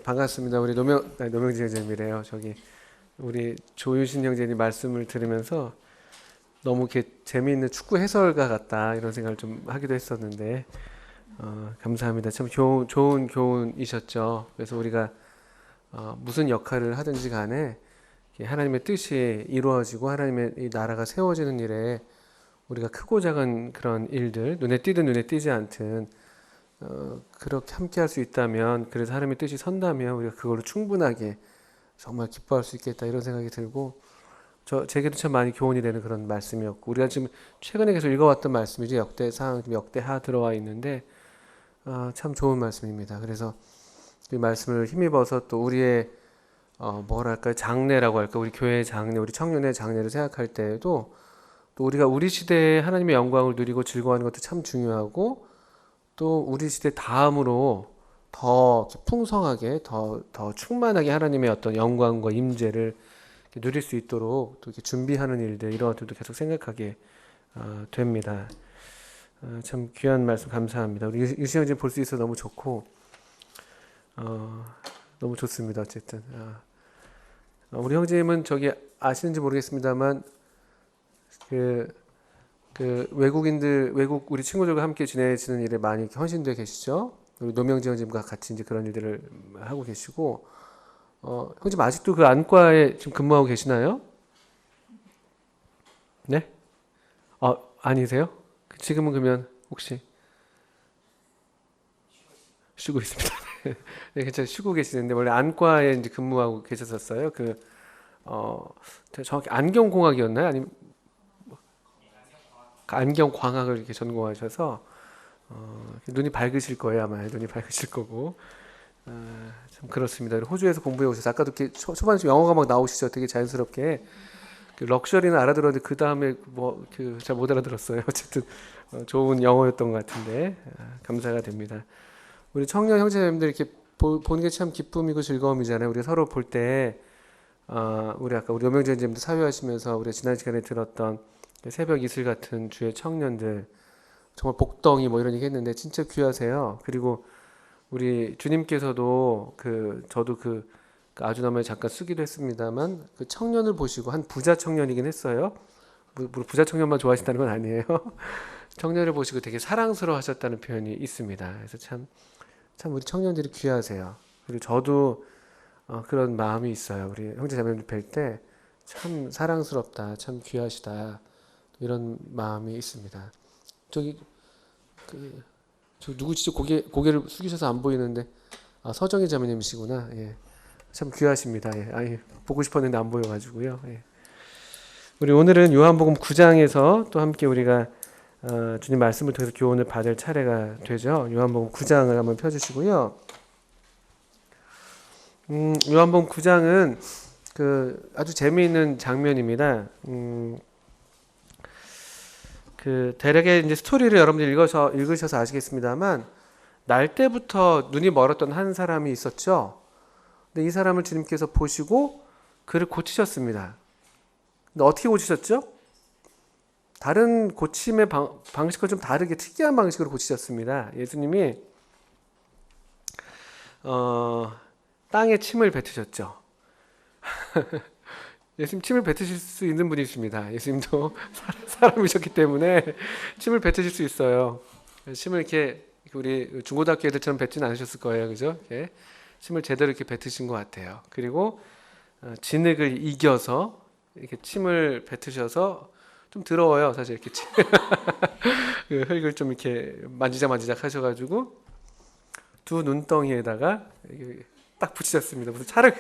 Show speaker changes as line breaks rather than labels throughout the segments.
반갑습니다. 우리 노명진 형제님이래요. 저기 우리 조유신 형제님 말씀을 들으면서 너무 이렇게 재미있는 축구 해설가 같다 이런 생각을 좀 하기도 했었는데 감사합니다. 참 좋은 교훈이셨죠. 그래서 우리가 무슨 역할을 하든지 간에 하나님의 뜻이 이루어지고 하나님의 이 나라가 세워지는 일에 우리가 크고 작은 그런 일들 눈에 띄든 눈에 띄지 않든 그렇게 함께 할 수 있다면, 그래서 하나님의 뜻이 선다면 우리가 그걸로 충분하게 정말 기뻐할 수 있겠다 이런 생각이 들고, 제게도 참 많이 교훈이 되는 그런 말씀이었고, 우리가 지금 최근에 계속 읽어왔던 말씀이죠. 역대상, 역대하 들어와 있는데 참 좋은 말씀입니다. 그래서 이 말씀을 힘입어서 또 우리의 뭐랄까요, 장래라고 할까, 우리 교회의 장래, 우리 청년의 장래를 생각할 때에도 또 우리가 우리 시대에 하나님의 영광을 누리고 즐거워하는 것도 참 중요하고, 또 우리 시대 다음으로 더 풍성하게 더 충만하게 하나님의 어떤 영광과 임재를 누릴 수 있도록 또 이렇게 준비하는 일들, 이런 것들도 계속 생각하게 됩니다. 참 귀한 말씀 감사합니다. 우리 유시영 씨 볼 수 있어서 너무 좋고 너무 좋습니다. 어쨌든 우리 형제님은 저기 아시는지 모르겠습니다만 외국 우리 친구들과 함께 지내시는 일에 많이 헌신되어 계시죠. 우리 노명지 형제님과 같이 이제 그런 일들을 하고 계시고, 형제님 아직도 그 안과에 지금 근무하고 계시나요? 네? 아니세요? 지금은 그러면 혹시 쉬고 있습니다. 네, 괜찮아요. 쉬고 계시는데 원래 안과에 이제 근무하고 계셨었어요. 정확히 안경공학이었나요? 아니면 안경광학을 이렇게 전공하셔서 눈이 밝으실 거예요. 아마 눈이 밝으실 거고. 참 그렇습니다. 호주에서 공부해 오셔서 아까도 이렇게 초반에 영어가 막 나오시죠. 되게 자연스럽게 그 럭셔리는 알아들었는데 그 다음에 뭐 잘 못 알아들었어요. 어쨌든 좋은 영어였던 것 같은데 감사가 됩니다. 우리 청년 형제님들 이렇게 보는 게 참 기쁨이고 즐거움이잖아요. 우리 서로 볼 때 우리 아까 우리 노명진 선생님도 사회하시면서 우리 지난 시간에 들었던 새벽 이슬 같은 주의 청년들, 정말 복덩이 뭐 이런 얘기 했는데 진짜 귀하세요. 그리고 우리 주님께서도 저도 아주나마에 잠깐 쓰기도 했습니다만 그 청년을 보시고, 한 부자 청년이긴 했어요. 부자 청년만 좋아하신다는 건 아니에요. 청년을 보시고 되게 사랑스러워 하셨다는 표현이 있습니다. 그래서 참 우리 청년들이 귀하세요. 그리고 저도 그런 마음이 있어요. 우리 형제 자매들 뵐 때 참 사랑스럽다, 참 귀하시다, 이런 마음이 있습니다. 저기 저 누구시죠? 고개를 숙이셔서 안 보이는데 서정희 자매님이시구나. 예. 참 귀하십니다. 예. 보고 싶었는데 안 보여가지고요. 예. 우리 오늘은 요한복음 9장에서 또 함께 우리가 주님 말씀을 통해서 교훈을 받을 차례가 되죠. 요한복음 9장을 한번 펴주시고요. 요한복음 9장은 아주 재미있는 장면입니다. 대략의 이제 스토리를 여러분들 읽으셔서 아시겠습니다만, 날 때부터 눈이 멀었던 한 사람이 있었죠. 근데 이 사람을 주님께서 보시고 그를 고치셨습니다. 근데 어떻게 고치셨죠? 다른 고침의 방식과 좀 다르게 특이한 방식으로 고치셨습니다. 예수님이 땅에 침을 뱉으셨죠. 예수님 침을 뱉으실 수 있는 분이십니다. 예수님도 사람이셨기 때문에 침을 뱉으실 수 있어요. 침을 이렇게 우리 중고등학교 애들처럼 뱉지는 않으셨을 거예요, 그죠? 이렇게 침을 제대로 이렇게 뱉으신 것 같아요. 그리고 진흙을 이겨서 이렇게 침을 뱉으셔서, 좀 더러워요, 사실 이렇게 그 흙을 좀 이렇게 만지작 하셔가지고 두 눈덩이에다가 딱 붙이셨습니다. 무슨 차를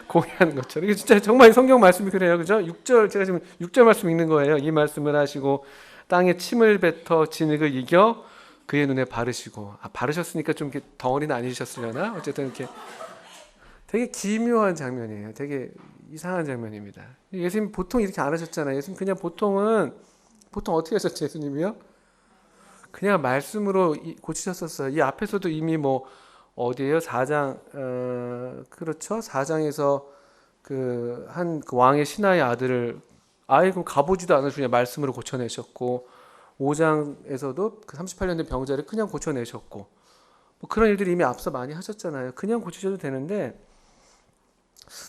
공유하는 것처럼. 이게 진짜 정말 성경 말씀이 그래요. 그죠? 6절, 제가 지금 6절 말씀 읽는 거예요. 이 말씀을 하시고 땅에 침을 뱉어 진흙을 이겨 그의 눈에 바르시고. 바르셨으니까 좀 이렇게 덩어리는 아니셨으려나? 어쨌든 이렇게 되게 기묘한 장면이에요. 되게 이상한 장면입니다. 예수님 보통 이렇게 안 하셨잖아요. 예수님 그냥 보통 어떻게 하셨죠? 예수님이요? 그냥 말씀으로 고치셨었어요. 이 앞에서도 이미 뭐 어디에요? 4장, 그렇죠? 4장에서 그 왕의 신하의 아들을 그럼 가보지도 않으시고 그냥 말씀으로 고쳐내셨고, 5장에서도 그 38년 된 병자를 그냥 고쳐내셨고, 뭐 그런 일들이 이미 앞서 많이 하셨잖아요. 그냥 고치셔도 되는데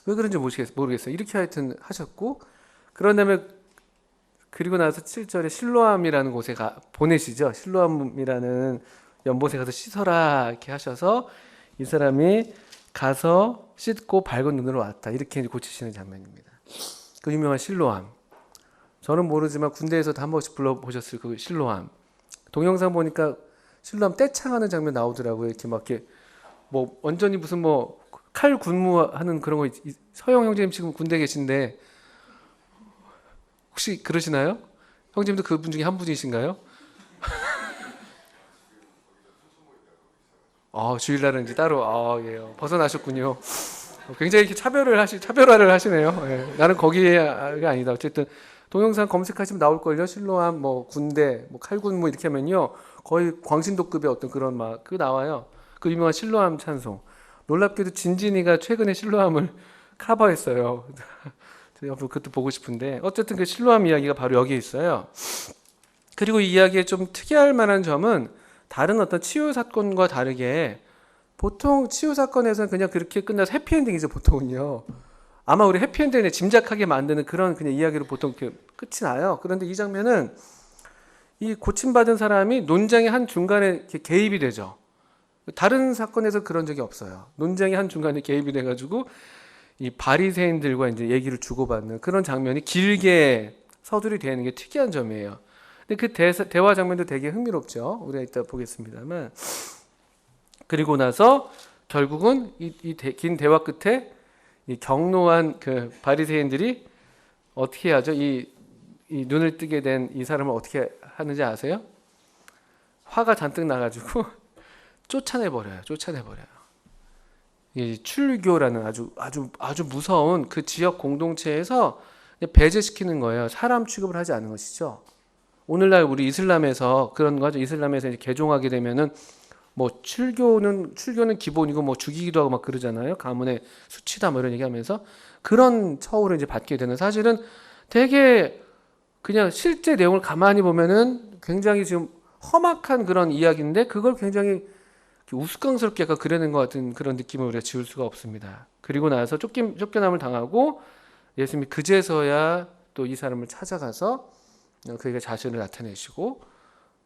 왜 그런지 모르겠어요. 이렇게 하여튼 하셨고, 그런 다음에 그리고 나서 7절에 실로암이라는 곳에 보내시죠. 실로암이라는 연못에 가서 씻어라 이렇게 하셔서 이 사람이 가서 씻고 밝은 눈으로 왔다. 이렇게 고치시는 장면입니다. 그 유명한 실로암. 저는 모르지만 군대에서도 한 번씩 불러보셨을 그 실로암. 동영상 보니까 실로암 떼창하는 장면 나오더라고요. 이렇게 막 이렇게 뭐 완전히 무슨 뭐 칼 군무하는 그런 거 서영 형제님 지금 군대 계신데 혹시 그러시나요? 형제님도 그분 중에 한 분이신가요? 주일날은 이제 따로 예, 벗어나셨군요. 굉장히 이렇게 차별화를 하시네요. 예, 나는 거기가 아니다. 어쨌든 동영상 검색하시면 나올걸요. 실로암 뭐 군대 뭐 칼군 뭐 이렇게 하면요 거의 광신도급의 어떤 그런 막 그 나와요. 그 유명한 실로암 찬송. 놀랍게도 진진이가 최근에 실로암을 커버했어요. 여러분 그것도 보고 싶은데 어쨌든 그 실로암 이야기가 바로 여기에 있어요. 그리고 이 이야기에 좀 특이할 만한 점은 다른 어떤 치유 사건과 다르게 보통 치유 사건에서는 그냥 그렇게 끝나서 해피엔딩이죠. 보통은요. 아마 우리 해피엔딩에 짐작하게 만드는 그런 그냥 이야기로 보통 이렇게 끝이 나요. 그런데 이 장면은 이 고침받은 사람이 논쟁의 한 중간에 이렇게 개입이 되죠. 다른 사건에서 그런 적이 없어요. 논쟁의 한 중간에 개입이 돼가지고 이 바리새인들과 이제 얘기를 주고받는 그런 장면이 길게 서술이 되는 게 특이한 점이에요. 근데 그 대화 장면도 되게 흥미롭죠. 우리가 이따 보겠습니다만. 그리고 나서 결국은 긴 대화 끝에 이 경노한 그 바리새인들이 어떻게 하죠? 이 눈을 뜨게 된 이 사람을 어떻게 하는지 아세요? 화가 잔뜩 나가지고 쫓아내버려요. 이 출교라는 아주 무서운 그 지역 공동체에서 배제시키는 거예요. 사람 취급을 하지 않는 것이죠. 오늘날 우리 이슬람에서 그런 거죠. 이슬람에서 이제 개종하게 되면은 뭐 출교는 기본이고 뭐 죽이기도 하고 막 그러잖아요. 가문의 수치다 뭐 이런 얘기하면서 그런 처우를 이제 받게 되는 사실은 되게 그냥 실제 내용을 가만히 보면은 굉장히 지금 험악한 그런 이야기인데 그걸 굉장히 우스꽝스럽게 약간 그려낸 것 같은 그런 느낌을 우리가 지울 수가 없습니다. 그리고 나서 쫓겨남을 당하고 예수님이 그제서야 또 이 사람을 찾아가서 그에게 자신을 나타내시고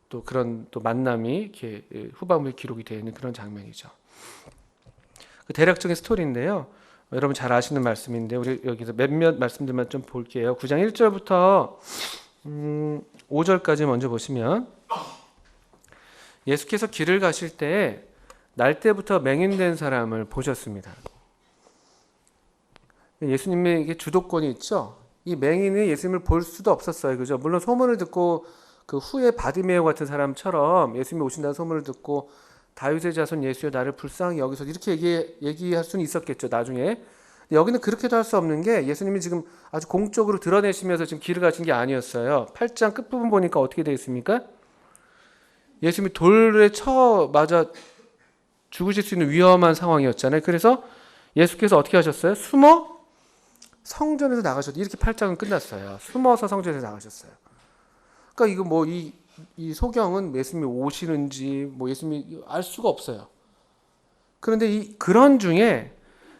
또 그런 또 만남이 이렇게 후반부에 기록이 되어 있는 그런 장면이죠. 그 대략적인 스토리인데요. 여러분 잘 아시는 말씀인데 우리 여기서 몇몇 말씀들만 좀 볼게요. 9장 1절부터 5절까지 먼저 보시면 예수께서 길을 가실 때 날 때부터 맹인된 사람을 보셨습니다. 예수님에게 주도권이 있죠. 이 맹인이 예수님을 볼 수도 없었어요. 그죠? 물론 소문을 듣고 그 후에 바디메오 같은 사람처럼 예수님이 오신다는 소문을 듣고 다윗의 자손 예수여 나를 불쌍히 여기서 이렇게 얘기할 수는 있었겠죠. 나중에. 여기는 그렇게도 할 수 없는 게 예수님이 지금 아주 공적으로 드러내시면서 지금 길을 가신 게 아니었어요. 8장 끝부분 보니까 어떻게 되어 있습니까? 예수님이 돌에 쳐 맞아 죽으실 수 있는 위험한 상황이었잖아요. 그래서 예수께서 어떻게 하셨어요? 숨어 성전에서 나가셨어요. 이렇게 8장은 끝났어요. 숨어서 성전에서 나가셨어요. 그러니까 이거 뭐 이 소경은 예수님이 오시는지 뭐 예수님이 알 수가 없어요. 그런데 그런 중에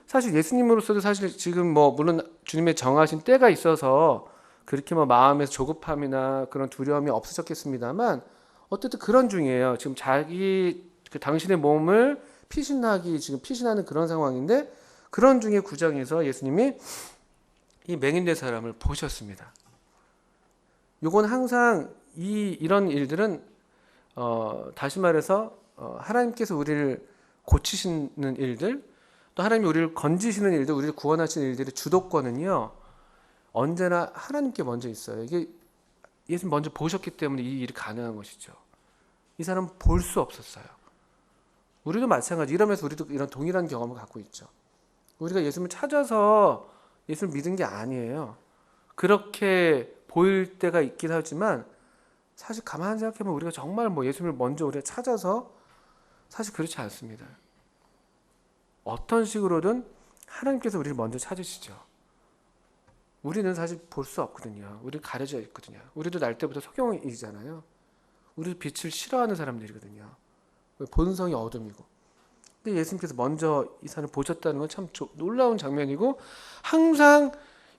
사실 예수님으로서도 사실 지금 뭐 물론 주님의 정하신 때가 있어서 그렇게 뭐 마음에서 조급함이나 그런 두려움이 없으셨겠습니다만 어쨌든 그런 중이에요. 지금 당신의 몸을 피신하는 그런 상황인데 그런 중에 9장에서 예수님이 이 맹인된 사람을 보셨습니다. 요건 항상 이런 일들은 다시 말해서 하나님께서 우리를 고치시는 일들 또 하나님이 우리를 건지시는 일들 우리를 구원하시는 일들의 주도권은요 언제나 하나님께 먼저 있어요. 이게 예수님 먼저 보셨기 때문에 이 일이 가능한 것이죠. 이 사람은 볼 수 없었어요. 우리도 마찬가지. 이러면서 우리도 이런 동일한 경험을 갖고 있죠. 우리가 예수님을 찾아서 예수를 믿은 게 아니에요. 그렇게 보일 때가 있긴 하지만 사실 가만히 생각해보면 우리가 정말 뭐 예수님을 먼저 우리가 찾아서 사실 그렇지 않습니다. 어떤 식으로든 하나님께서 우리를 먼저 찾으시죠. 우리는 사실 볼 수 없거든요. 우리 가려져 있거든요. 우리도 날 때부터 소경이잖아요. 우리도 빛을 싫어하는 사람들이거든요. 본성이 어둠이고. 근데 예수님께서 먼저 이 사람을 보셨다는 건 참 놀라운 장면이고, 항상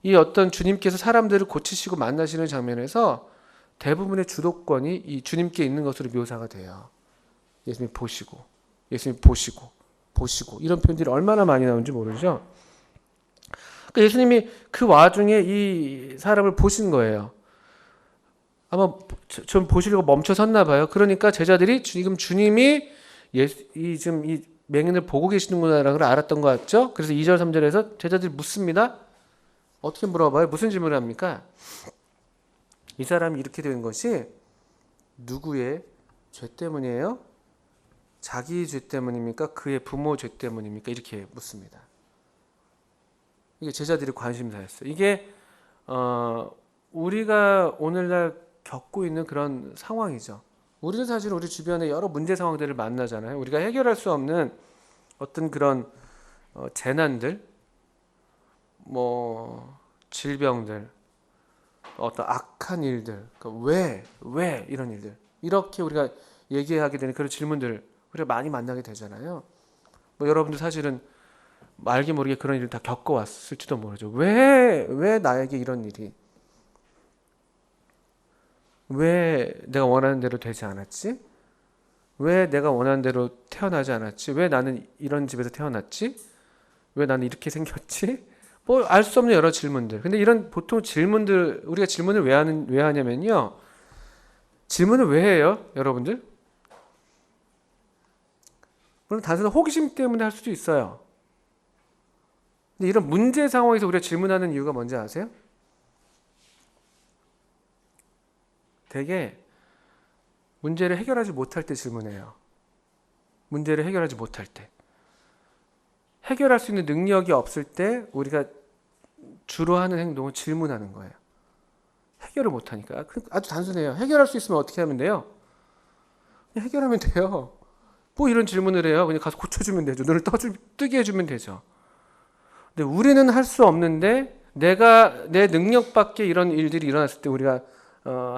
이 어떤 주님께서 사람들을 고치시고 만나시는 장면에서 대부분의 주도권이 이 주님께 있는 것으로 묘사가 돼요. 예수님 보시고, 예수님 보시고, 보시고, 이런 표현들이 얼마나 많이 나오는지 모르죠. 그러니까 예수님이 그 와중에 이 사람을 보신 거예요. 아마 좀 보시려고 멈춰 섰나 봐요. 그러니까 제자들이 지금 주님이 지금 이 맹인을 보고 계시는구나라고 알았던 것 같죠? 그래서 2절, 3절에서 제자들이 묻습니다. 어떻게 물어봐요? 무슨 질문을 합니까? 이 사람이 이렇게 된 것이 누구의 죄 때문이에요? 자기 죄 때문입니까? 그의 부모 죄 때문입니까? 이렇게 묻습니다. 이게 제자들의 관심사였어요. 이게 우리가 오늘날 겪고 있는 그런 상황이죠. 우리도 사실 우리 주변에 여러 문제 상황들을 만나잖아요. 우리가 해결할 수 없는 어떤 그런 재난들, 뭐 질병들, 어떤 악한 일들, 그러니까 왜 이런 일들, 이렇게 우리가 얘기하게 되는 그런 질문들 우리가 많이 만나게 되잖아요. 뭐 여러분들 사실은 알게 모르게 그런 일을 다 겪어왔을지도 모르죠. 왜 나에게 이런 일이, 왜 내가 원하는 대로 되지 않았지? 왜 내가 원하는 대로 태어나지 않았지? 왜 나는 이런 집에서 태어났지? 왜 나는 이렇게 생겼지? 뭐 알 수 없는 여러 질문들. 근데 이런 보통 질문들, 우리가 질문을 왜 하냐면요. 질문을 왜 해요, 여러분들? 물론 단순한 호기심 때문에 할 수도 있어요. 근데 이런 문제 상황에서 우리가 질문하는 이유가 뭔지 아세요? 되게 문제를 해결하지 못할 때 질문해요. 문제를 해결하지 못할 때. 해결할 수 있는 능력이 없을 때 우리가 주로 하는 행동은 질문하는 거예요. 해결을 못하니까. 아주 단순해요. 해결할 수 있으면 어떻게 하면 돼요? 그냥 해결하면 돼요. 뭐 이런 질문을 해요. 그냥 가서 고쳐주면 되죠. 눈을 뜨게 해주면 되죠. 근데 우리는 할 수 없는데 내 능력 밖에 이런 일들이 일어났을 때 우리가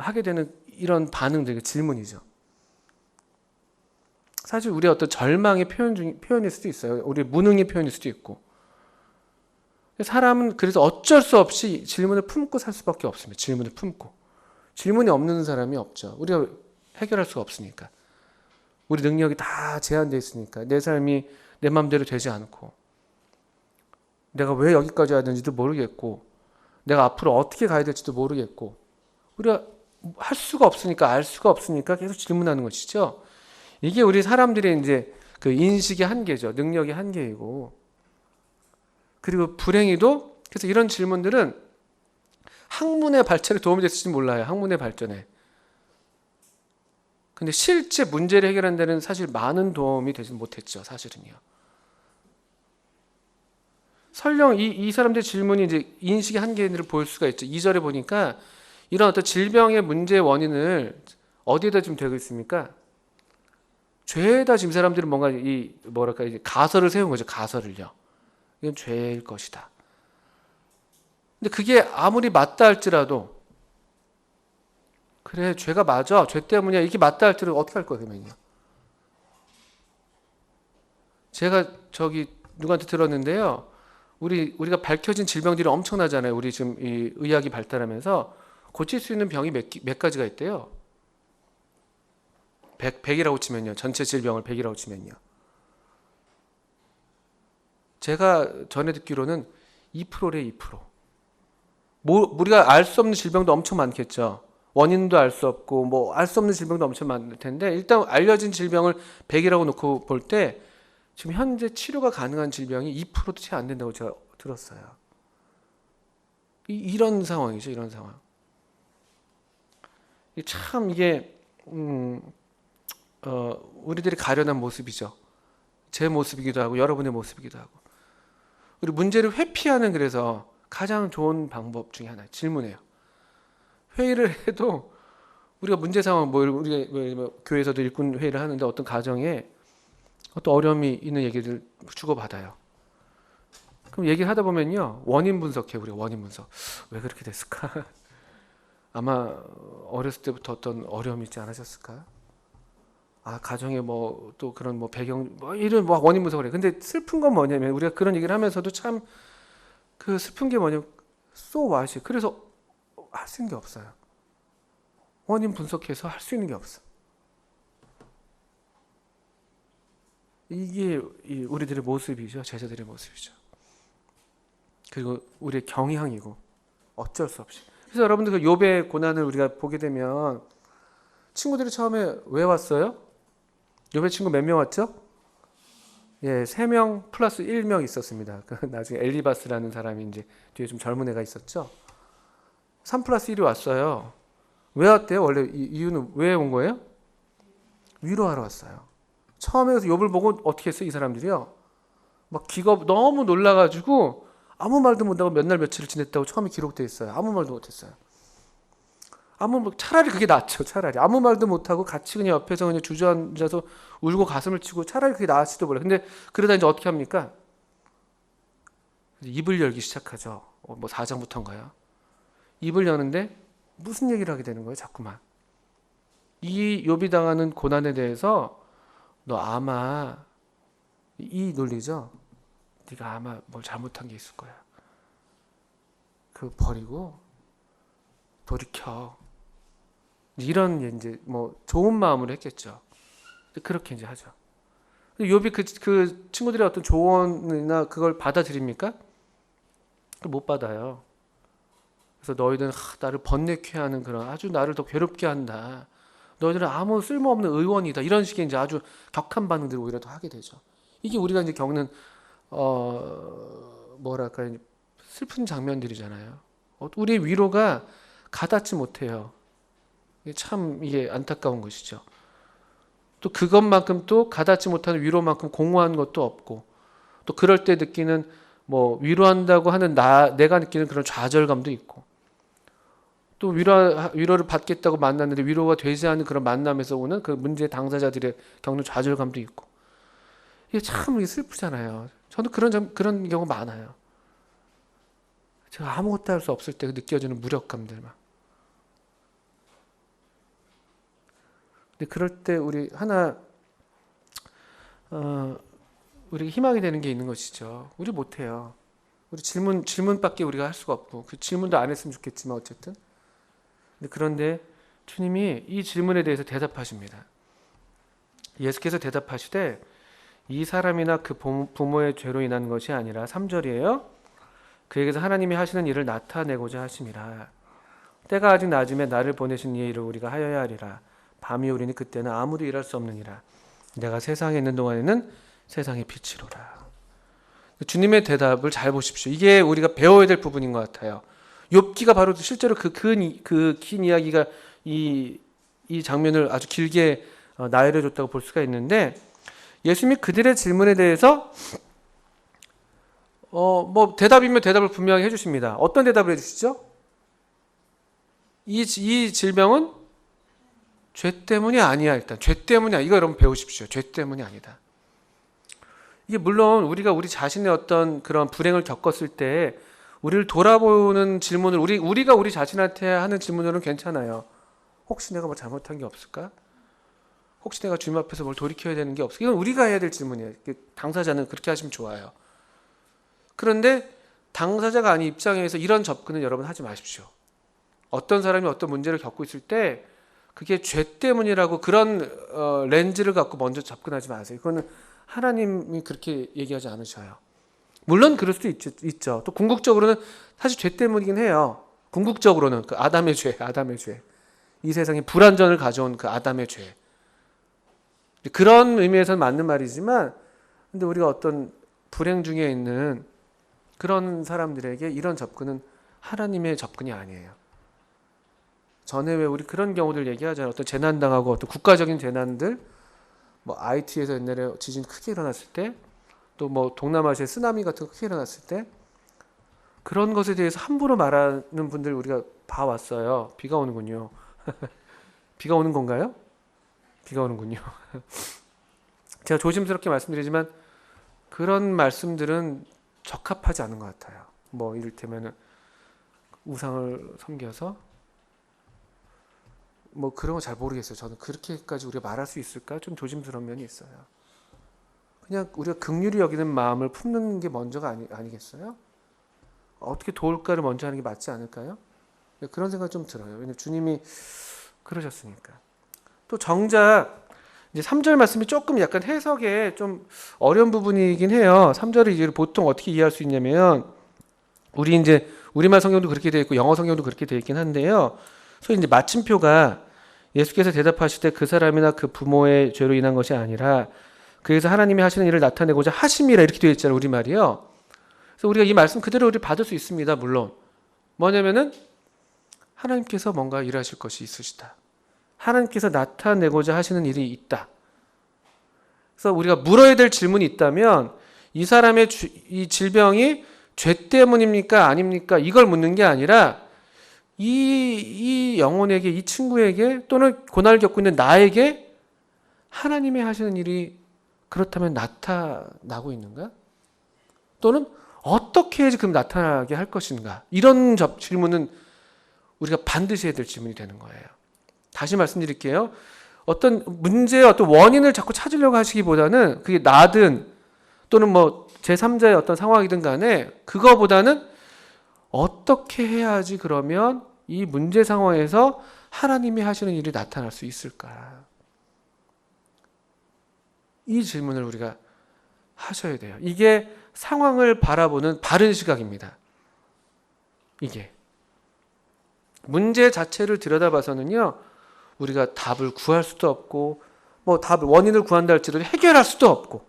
하게 되는 이런 반응들, 질문이죠. 사실 우리의 어떤 절망의 표현일 수도 있어요. 우리의 무능의 표현일 수도 있고. 사람은 그래서 어쩔 수 없이 질문을 품고 살 수밖에 없습니다. 질문을 품고. 질문이 없는 사람이 없죠. 우리가 해결할 수가 없으니까. 우리 능력이 다 제한되어 있으니까. 내 삶이 내 마음대로 되지 않고. 내가 왜 여기까지 와야 되는지도 모르겠고. 내가 앞으로 어떻게 가야 될지도 모르겠고. 우리가 할 수가 없으니까, 알 수가 없으니까 계속 질문하는 것이죠. 이게 우리 사람들의 이제 그 인식의 한계죠. 능력의 한계이고. 그리고 불행히도 그래서 이런 질문들은 학문의 발전에 도움이 됐을지 몰라요. 학문의 발전에. 근데 실제 문제를 해결하는 데는 사실 많은 도움이 되지 못했죠. 사실은요. 설령 이 사람들의 질문이 이제 인식의 한계를 보일 수가 있죠. 2절에 보니까 이런 어떤 질병의 문제의 원인을 어디에다 지금 대고 있습니까? 죄에다 지금 사람들은 뭔가 이제 가설을 세운 거죠. 가설을요. 이건 죄일 것이다. 근데 그게 아무리 맞다 할지라도 그래 죄가 맞아. 죄 때문이야. 이게 맞다 할지라도 어떻게 할 거예요, 그러면요? 제가 누구한테 들었는데요. 우리가 밝혀진 질병들이 엄청나잖아요. 우리 지금 이 의학이 발달하면서 고칠 수 있는 병이 몇 가지가 있대요. 100이라고 치면요. 전체 질병을 100이라고 치면요. 제가 전에 듣기로는 2%래, 2%. 우리가 알 수 없는 질병도 엄청 많겠죠. 원인도 알 수 없고, 뭐, 알 수 없는 질병도 엄청 많을 텐데, 일단 알려진 질병을 100이라고 놓고 볼 때, 지금 현재 치료가 가능한 질병이 2%도 채 안 된다고 제가 들었어요. 이런 상황이죠, 이런 상황. 참 이게, 우리들이 가련한 모습이죠. 제 모습이기도 하고, 여러분의 모습이기도 하고. 우리 문제를 회피하는 그래서 가장 좋은 방법 중에 하나, 질문해요. 회의를 해도 우리가 문제 상황, 우리가 교회에서도 일꾼 회의를 하는데 어떤 가정에 어떤 어려움이 있는 얘기를 주고받아요. 그럼 얘기를 하다 보면요. 원인 분석해요. 우리가 원인 분석. 왜 그렇게 됐을까? 아마 어렸을 때부터 어떤 어려움이 있지 않으셨을까? 가정에 뭐 또 그런 뭐 배경 뭐 이런 뭐 원인 분석을 해. 근데 슬픈 건 뭐냐면 우리가 그런 얘기를 하면서도 참 그 슬픈 게 뭐냐면 so what이 그래서 할 수 있는 게 없어요. 원인 분석해서 할 수 있는 게 없어. 이게 우리들의 모습이죠. 제자들의 모습이죠. 그리고 우리의 경향이고 어쩔 수 없이. 그래서 여러분들 그 욥의 고난을 우리가 보게 되면 친구들이 처음에 왜 왔어요? 욥의 친구 몇 명 왔죠? 예, 3명 플러스 1명 있었습니다. 나중에 엘리바스라는 사람이 이제 뒤에 좀 젊은 애가 있었죠. 3 플러스 1이 왔어요. 왜 왔대요? 원래 이유는 왜 온 거예요? 위로하러 왔어요. 처음에 욥을 보고 어떻게 했어요? 이 사람들이요. 막 기가 너무 놀라가지고 아무 말도 못하고 몇 날 며칠을 지냈다고 처음에 기록되어 있어요. 아무 말도 못했어요. 차라리 그게 낫죠. 차라리 아무 말도 못하고 같이 그냥 옆에서 그냥 주저앉아서 울고 가슴을 치고 차라리 그게 나을지도 몰라요. 근데 그러다 이제 어떻게 합니까? 입을 열기 시작하죠. 뭐 4장부터인가요? 입을 여는데 무슨 얘기를 하게 되는 거예요? 자꾸만 이 욥이 당하는 고난에 대해서 너 아마 이 논리죠. 네가 아마 뭘 잘못한 게 있을 거야. 그 버리고 돌이켜. 이런 이제 뭐 좋은 마음으로 했겠죠. 그렇게 이제 하죠. 욥이 그 친구들의 어떤 조언이나 그걸 받아들입니까? 못 받아요. 그래서 너희들은 나를 번뇌케 하는 그런 아주 나를 더 괴롭게 한다. 너희들은 아무 쓸모없는 의원이다. 이런 식의 이제 아주 격한 반응들을 오히려 더 하게 되죠. 이게 우리가 이제 겪는 뭐랄까 슬픈 장면들이잖아요. 우리의 위로가 가닿지 못해요. 이게 안타까운 것이죠. 또 그것만큼 또 가닿지 못하는 위로만큼 공허한 것도 없고 또 그럴 때 느끼는 뭐 위로한다고 하는 내가 느끼는 그런 좌절감도 있고 또 위로를 받겠다고 만났는데 위로가 되지 않는 그런 만남에서 오는 그 문제의 당사자들의 겪는 좌절감도 있고 이게 참 슬프잖아요. 저는 그런 경우 많아요. 제가 아무것도 할 수 없을 때 느껴지는 무력감들 막. 근데 그럴 때 우리 하나 우리가 희망이 되는 게 있는 것이죠. 우리 못해요. 우리 질문밖에 우리가 할 수가 없고 그 질문도 안 했으면 좋겠지만 어쨌든 그런데 주님이 이 질문에 대해서 대답하십니다. 예수께서 대답하시되 이 사람이나 그 부모의 죄로 인한 것이 아니라 3절이에요. 그에게서 하나님이 하시는 일을 나타내고자 하심이라. 때가 아직 낮음에 나를 보내신 이의 일을 우리가 하여야 하리라. 밤이 오리니 그때는 아무도 일할 수 없느니라. 내가 세상에 있는 동안에는 세상의 빛이로라. 주님의 대답을 잘 보십시오. 이게 우리가 배워야 될 부분인 것 같아요. 욥기가 바로 실제로 그 긴 이야기가 이 장면을 아주 길게 나열해줬다고 볼 수가 있는데 예수님이 그들의 질문에 대해서 뭐 대답이면 대답을 분명히 해주십니다. 어떤 대답을 해주시죠? 이 질병은 죄 때문이 아니야. 일단 죄 때문이야. 이거 여러분 배우십시오. 죄 때문이 아니다. 이게 물론 우리가 우리 자신의 어떤 그런 불행을 겪었을 때 우리를 돌아보는 질문을 우리가 우리 자신한테 하는 질문으로는 괜찮아요. 혹시 내가 뭐 잘못한 게 없을까? 혹시 내가 주님 앞에서 뭘 돌이켜야 되는 게 없을까? 이건 우리가 해야 될 질문이에요. 당사자는 그렇게 하시면 좋아요. 그런데 당사자가 아닌 입장에서 이런 접근은 여러분 하지 마십시오. 어떤 사람이 어떤 문제를 겪고 있을 때 그게 죄 때문이라고 그런 렌즈를 갖고 먼저 접근하지 마세요. 그거는 하나님이 그렇게 얘기하지 않으셔요. 물론 그럴 수도 있죠. 또 궁극적으로는 사실 죄 때문이긴 해요. 궁극적으로는 그 아담의 죄. 이 세상에 불완전을 가져온 그 아담의 죄. 그런 의미에서는 맞는 말이지만 근데 우리가 어떤 불행 중에 있는 그런 사람들에게 이런 접근은 하나님의 접근이 아니에요. 전에 왜 우리 그런 경우들 얘기하잖아요. 어떤 재난당하고 어떤 국가적인 재난들 뭐 IT에서 옛날에 지진 크게 일어났을 때 또 뭐 동남아시아에 쓰나미 같은 거 크게 일어났을 때 그런 것에 대해서 함부로 말하는 분들 우리가 봐왔어요. 비가 오는군요. 비가 오는 건가요? 비가 오는군요. 제가 조심스럽게 말씀드리지만 그런 말씀들은 적합하지 않은 것 같아요. 뭐 이를테면 우상을 섬겨서 뭐 그런 거 잘 모르겠어요. 저는 그렇게까지 우리가 말할 수 있을까? 좀 조심스러운 면이 있어요. 그냥 우리가 긍휼히 여기는 마음을 품는 게 먼저가 아니겠어요? 어떻게 도울까를 먼저 하는 게 맞지 않을까요? 그런 생각 좀 들어요. 왜냐면 주님이 그러셨으니까. 또 정작 이제 3절 말씀이 조금 약간 해석에 좀 어려운 부분이긴 해요. 3절을 이제 보통 어떻게 이해할 수 있냐면 우리 이제 우리말 성경도 그렇게 되어 있고 영어 성경도 그렇게 되어 있긴 한데요. 소위 이제 마침표가 예수께서 대답하실 때 그 사람이나 그 부모의 죄로 인한 것이 아니라 그래서 하나님이 하시는 일을 나타내고자 하심이라 이렇게 되어 있잖아요. 우리말이요. 그래서 우리가 이 말씀 그대로 우리 받을 수 있습니다. 물론. 뭐냐면은 하나님께서 뭔가 일하실 것이 있으시다. 하나님께서 나타내고자 하시는 일이 있다. 그래서 우리가 물어야 될 질문이 있다면 이 사람의 이 질병이 죄 때문입니까? 아닙니까? 이걸 묻는 게 아니라 이 영혼에게, 이 친구에게 또는 고난을 겪고 있는 나에게 하나님이 하시는 일이 그렇다면 나타나고 있는가? 또는 어떻게 해야지 그럼 나타나게 할 것인가? 이런 질문은 우리가 반드시 해야 될 질문이 되는 거예요. 다시 말씀드릴게요. 어떤 문제의 어떤 원인을 자꾸 찾으려고 하시기보다는 그게 나든 또는 뭐 제3자의 어떤 상황이든 간에 그거보다는 어떻게 해야지 그러면 이 문제 상황에서 하나님이 하시는 일이 나타날 수 있을까? 이 질문을 우리가 하셔야 돼요. 이게 상황을 바라보는 바른 시각입니다. 이게. 문제 자체를 들여다봐서는요, 우리가 답을 구할 수도 없고, 뭐 원인을 구한다 할지라도 해결할 수도 없고,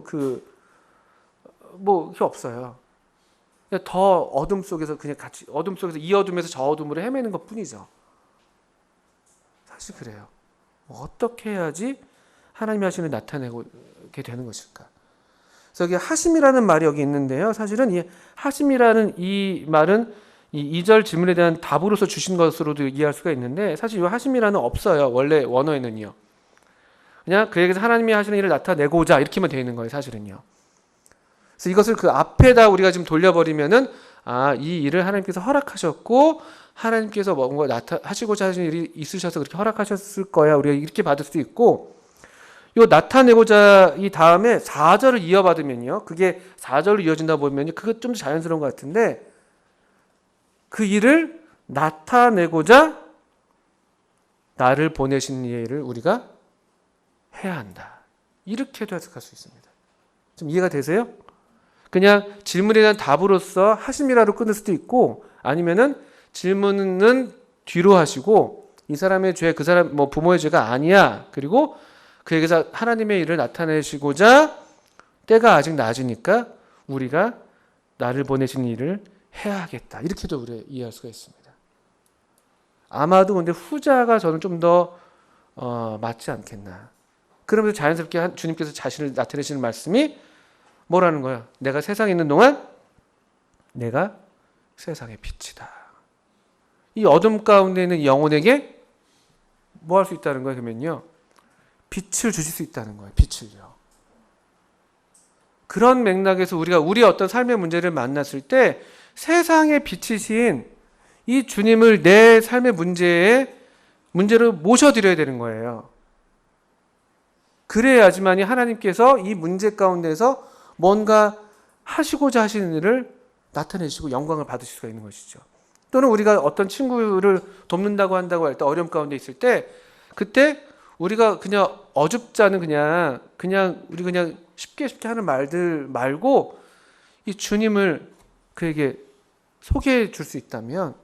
그게 없어요. 그냥 더 어둠 속에서 그냥 같이, 어둠 속에서 이 어둠에서 저 어둠으로 헤매는 것 뿐이죠. 사실 그래요. 어떻게 해야지 하나님이 하시는 나타내게 되는 것일까? 그래서 여기 하심이라는 말이 여기 있는데요. 사실은 이 하심이라는 이 말은 이 2절 질문에 대한 답으로서 주신 것으로도 이해할 수가 있는데 사실 이 하심이라는 없어요. 원래 원어에는요. 그냥 그에게서 하나님이 하시는 일을 나타내고자 이렇게만 되어 있는 거예요. 사실은요. 그래서 이것을 그 앞에다 우리가 지금 돌려버리면은 이 일을 하나님께서 허락하셨고 하나님께서 뭔가 하시고자 하시는 일이 있으셔서 그렇게 허락하셨을 거야. 우리가 이렇게 받을 수도 있고 요 나타내고자 이 다음에 4절을 이어받으면요. 그게 4절로 이어진다 보면요. 그거 좀 자연스러운 것 같은데 그 일을 나타내고자 나를 보내신 일을 우리가 해야 한다. 이렇게도 해석할 수 있습니다. 좀 이해가 되세요? 그냥 질문에 대한 답으로서 하심이라로 끊을 수도 있고 아니면은 질문은 뒤로 하시고 이 사람의 죄, 그 사람 뭐 부모의 죄가 아니야. 그리고 그에게서 하나님의 일을 나타내시고자 때가 아직 낮으니까 우리가 나를 보내신 일을 해야 하겠다. 이렇게도 우리가 이해할 수가 있습니다. 아마도 근데 후자가 저는 좀 더 맞지 않겠나. 그러면서 자연스럽게 주님께서 자신을 나타내시는 말씀이 뭐라는 거야? 내가 세상에 있는 동안 내가 세상의 빛이다. 이 어둠 가운데 있는 영혼에게 뭐 할 수 있다는 거예요? 그러면요. 빛을 주실 수 있다는 거예요. 빛을요. 그런 맥락에서 우리가 우리의 어떤 삶의 문제를 만났을 때 세상의 빛이신 이 주님을 내 삶의 문제를 모셔드려야 되는 거예요. 그래야지만이 하나님께서 이 문제 가운데서 뭔가 하시고자 하시는 일을 나타내시고 영광을 받으실 수가 있는 것이죠. 또는 우리가 어떤 친구를 돕는다고 한다고 할 때 어려움 가운데 있을 때 그때 우리가 그냥 어줍지 않은 우리 그냥 쉽게 하는 말들 말고 이 주님을 그에게 소개해 줄 수 있다면